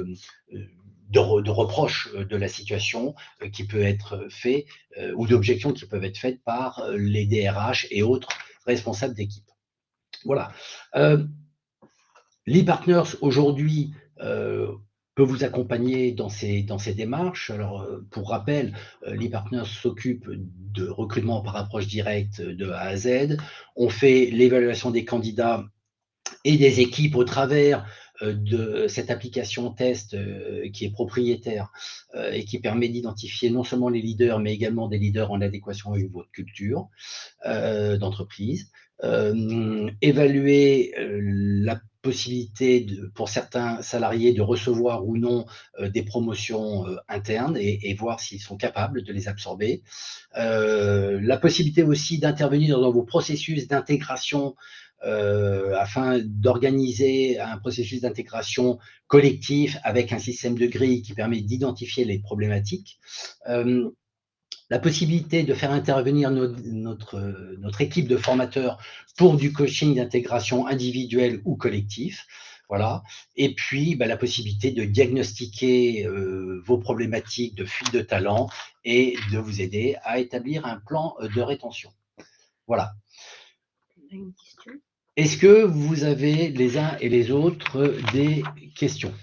de reproche de la situation qui peut être fait ou d'objections qui peuvent être faites par les DRH et autres responsables d'équipe. Voilà. l'e-Partners aujourd'hui peut vous accompagner dans ces démarches. Alors, pour rappel, l'e-Partners s'occupe de recrutement par approche directe de A à Z. On fait l'évaluation des candidats et des équipes au travers de cette application test qui est propriétaire et qui permet d'identifier non seulement les leaders, mais également des leaders en adéquation avec votre culture d'entreprise. Évaluer la possibilité pour certains salariés de recevoir ou non des promotions internes et voir s'ils sont capables de les absorber. La possibilité aussi d'intervenir dans vos processus d'intégration afin d'organiser un processus d'intégration collectif avec un système de grille qui permet d'identifier les problématiques. La possibilité de faire intervenir notre équipe de formateurs pour du coaching d'intégration individuelle ou collectif. Voilà. Et puis, la possibilité de diagnostiquer vos problématiques de fuite de talent et de vous aider à établir un plan de rétention. Voilà. Une question. Est-ce que vous avez les uns et les autres des questions?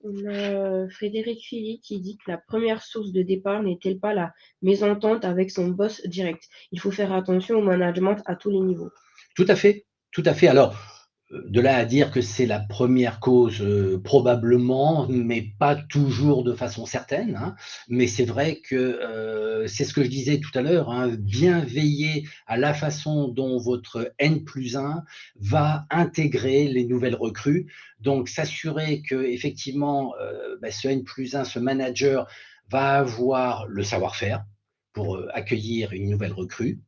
On a Frédéric Philly qui dit que la première source de départ n'est-elle pas la mésentente avec son boss direct? Il faut faire attention au management à tous les niveaux. Tout à fait, tout à fait. Alors, de là à dire que c'est la première cause, probablement, mais pas toujours de façon certaine, hein. Mais c'est vrai que, c'est ce que je disais tout à l'heure, hein, bien veiller à la façon dont votre N+1 va intégrer les nouvelles recrues. Donc s'assurer qu'effectivement, ce N+1, ce manager va avoir le savoir-faire pour, accueillir une nouvelle recrue,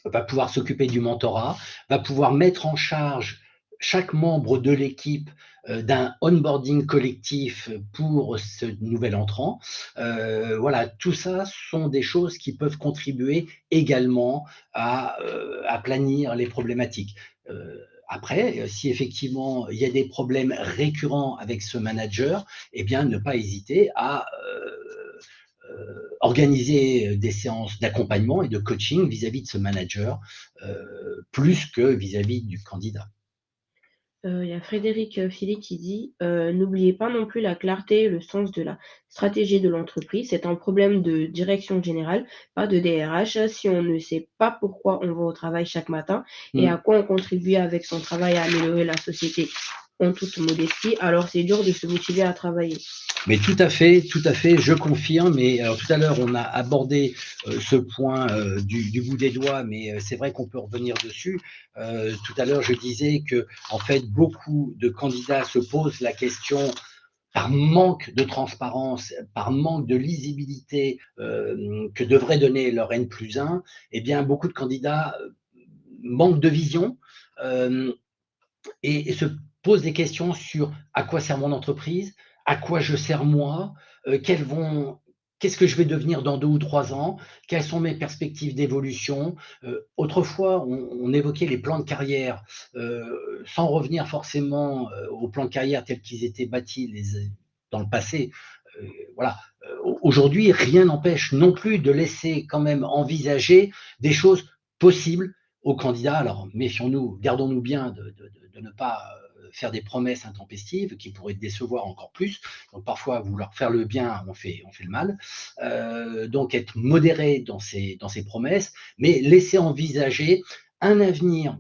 va pouvoir s'occuper du mentorat, va pouvoir mettre en charge chaque membre de l'équipe d'un onboarding collectif pour ce nouvel entrant. Voilà, tout ça sont des choses qui peuvent contribuer également à planir les problématiques. Après, si effectivement il y a des problèmes récurrents avec ce manager, eh bien ne pas hésiter à organiser des séances d'accompagnement et de coaching vis-à-vis de ce manager, plus que vis-à-vis du candidat. Il y a Frédéric Philly qui dit n'oubliez pas non plus la clarté et le sens de la stratégie de l'entreprise. C'est un problème de direction générale, pas de DRH. Si on ne sait pas pourquoi on va au travail chaque matin et à quoi on contribue avec son travail à améliorer la société en toute modestie, alors c'est dur de se motiver à travailler. Mais tout à fait, je confirme. Et alors tout à l'heure, on a abordé ce point du bout des doigts, mais c'est vrai qu'on peut revenir dessus. Tout à l'heure, je disais que en fait, beaucoup de candidats se posent la question par manque de transparence, par manque de lisibilité que devrait donner leur N+1. Eh bien, beaucoup de candidats manquent de vision et se posent des questions sur à quoi sert mon entreprise, à quoi je sers moi, qu'est-ce que je vais devenir dans 2 ou 3 ans, quelles sont mes perspectives d'évolution. Autrefois, on évoquait les plans de carrière, sans revenir forcément aux plans de carrière tels qu'ils étaient bâtis dans le passé. Voilà. Aujourd'hui, rien n'empêche non plus de laisser quand même envisager des choses possibles aux candidats. Alors méfions-nous, gardons-nous bien de ne pas faire des promesses intempestives qui pourraient décevoir encore plus. Donc parfois, vouloir faire le bien, on fait le mal. Donc être modéré dans ses promesses, mais laisser envisager un avenir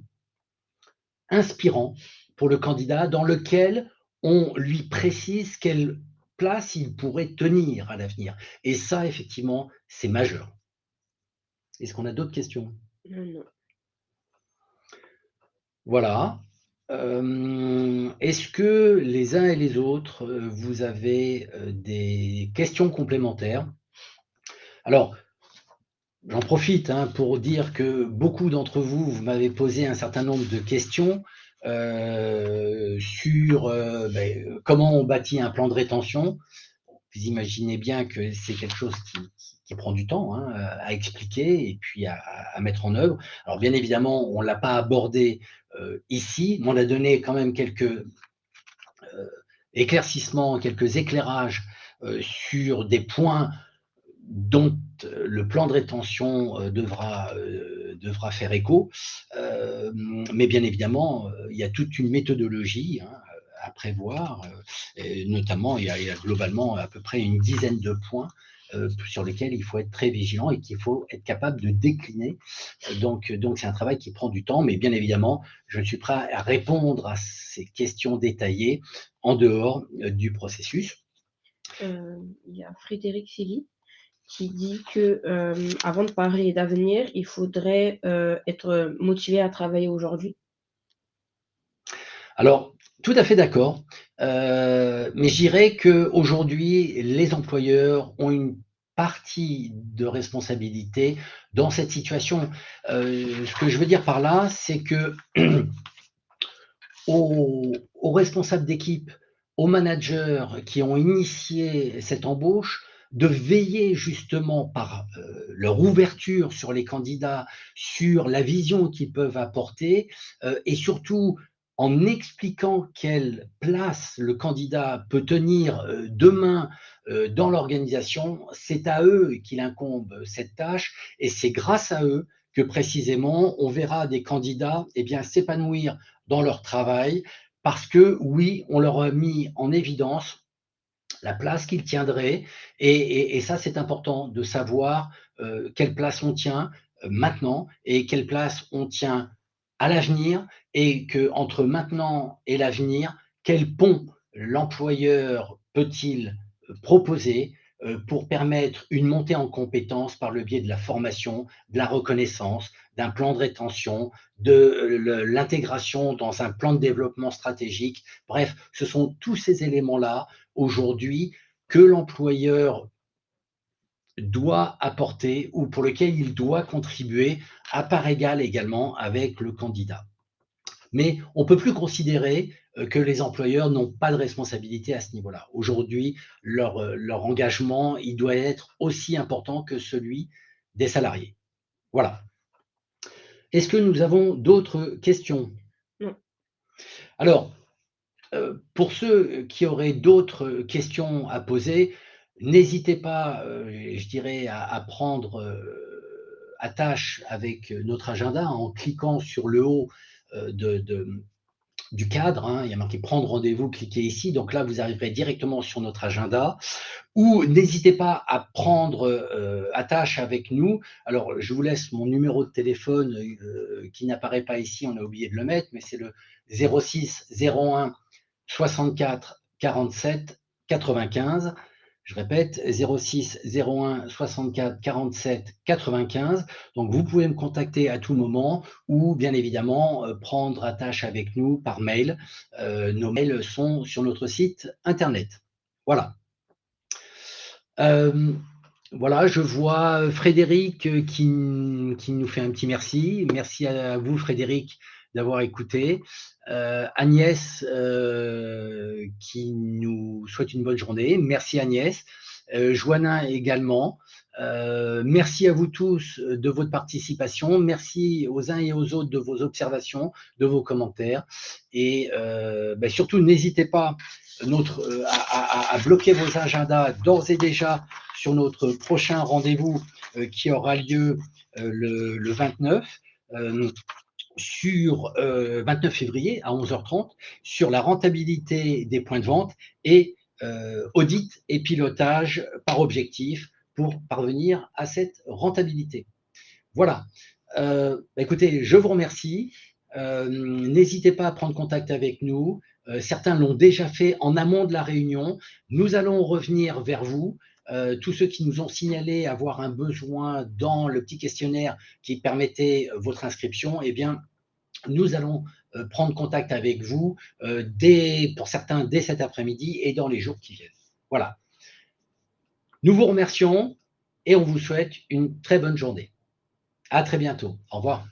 inspirant pour le candidat dans lequel on lui précise quelle place il pourrait tenir à l'avenir. Et ça, effectivement, c'est majeur. Est-ce qu'on a d'autres questions? Non. Voilà. Est-ce que les uns et les autres, vous avez des questions complémentaires? Alors, j'en profite pour dire que beaucoup d'entre vous, vous m'avez posé un certain nombre de questions sur comment on bâtit un plan de rétention. Vous imaginez bien que c'est quelque chose qui prend du temps à expliquer et puis à mettre en œuvre. Alors bien évidemment, on ne l'a pas abordé ici, mais on a donné quand même quelques éclaircissements, quelques éclairages sur des points dont le plan de rétention devra faire écho. Mais bien évidemment, il y a toute une méthodologie à prévoir. Et notamment, il y a globalement à peu près une dizaine de points sur lesquels il faut être très vigilant et qu'il faut être capable de décliner. Donc c'est un travail qui prend du temps, mais bien évidemment, je suis prêt à répondre à ces questions détaillées en dehors du processus. Il y a Frédéric Philly qui dit que avant de parler d'avenir, il faudrait être motivé à travailler aujourd'hui. Alors, Tout à fait d'accord. Mais je dirais qu'aujourd'hui, les employeurs ont une partie de responsabilité dans cette situation. Ce que je veux dire par là, c'est que aux responsables d'équipe, aux managers qui ont initié cette embauche, de veiller justement par leur ouverture sur les candidats, sur la vision qu'ils peuvent apporter, et surtout en expliquant quelle place le candidat peut tenir demain dans l'organisation. C'est à eux qu'il incombe cette tâche, et c'est grâce à eux que précisément on verra des candidats eh bien, s'épanouir dans leur travail, parce que oui, on leur a mis en évidence la place qu'ils tiendraient, et ça c'est important de savoir quelle place on tient maintenant et quelle place on tient à l'avenir, et que entre maintenant et l'avenir, quel pont l'employeur peut-il proposer pour permettre une montée en compétences par le biais de la formation, de la reconnaissance, d'un plan de rétention, de l'intégration dans un plan de développement stratégique. Bref, ce sont tous ces éléments-là aujourd'hui que l'employeur doit apporter, ou pour lequel il doit contribuer à part égale également avec le candidat. Mais on ne peut plus considérer que les employeurs n'ont pas de responsabilité à ce niveau-là. Aujourd'hui, leur engagement, il doit être aussi important que celui des salariés. Voilà. Est-ce que nous avons d'autres questions? Non. Alors, pour ceux qui auraient d'autres questions à poser, n'hésitez pas, je dirais, à prendre attache avec notre agenda en cliquant sur le haut du cadre, hein. Il y a marqué prendre rendez-vous, cliquez ici. Donc là, vous arriverez directement sur notre agenda. Ou n'hésitez pas à prendre attache avec nous. Alors, je vous laisse mon numéro de téléphone qui n'apparaît pas ici, on a oublié de le mettre, mais c'est le 06 01 64 47 95. Je répète, 06 01 64 47 95. Donc, vous pouvez me contacter à tout moment, ou bien évidemment prendre attache avec nous par mail. Nos mails sont sur notre site internet. Voilà. Voilà, je vois Frédéric qui nous fait un petit merci. Merci à vous, Frédéric, d'avoir écouté. Agnès qui nous souhaite une bonne journée. Merci Agnès. Joannin également. Merci à vous tous de votre participation. Merci aux uns et aux autres de vos observations, de vos commentaires. Et surtout, n'hésitez pas à bloquer vos agendas d'ores et déjà sur notre prochain rendez-vous qui aura lieu le 29, sur 29 février à 11h30, sur la rentabilité des points de vente et audit et pilotage par objectif pour parvenir à cette rentabilité. Voilà. Écoutez, je vous remercie. N'hésitez pas à prendre contact avec nous. Certains l'ont déjà fait en amont de la réunion. Nous allons revenir vers vous. Tous ceux qui nous ont signalé avoir un besoin dans le petit questionnaire qui permettait votre inscription, eh bien, nous allons prendre contact avec vous pour certains dès cet après-midi et dans les jours qui viennent. Voilà. Nous vous remercions et on vous souhaite une très bonne journée. À très bientôt. Au revoir.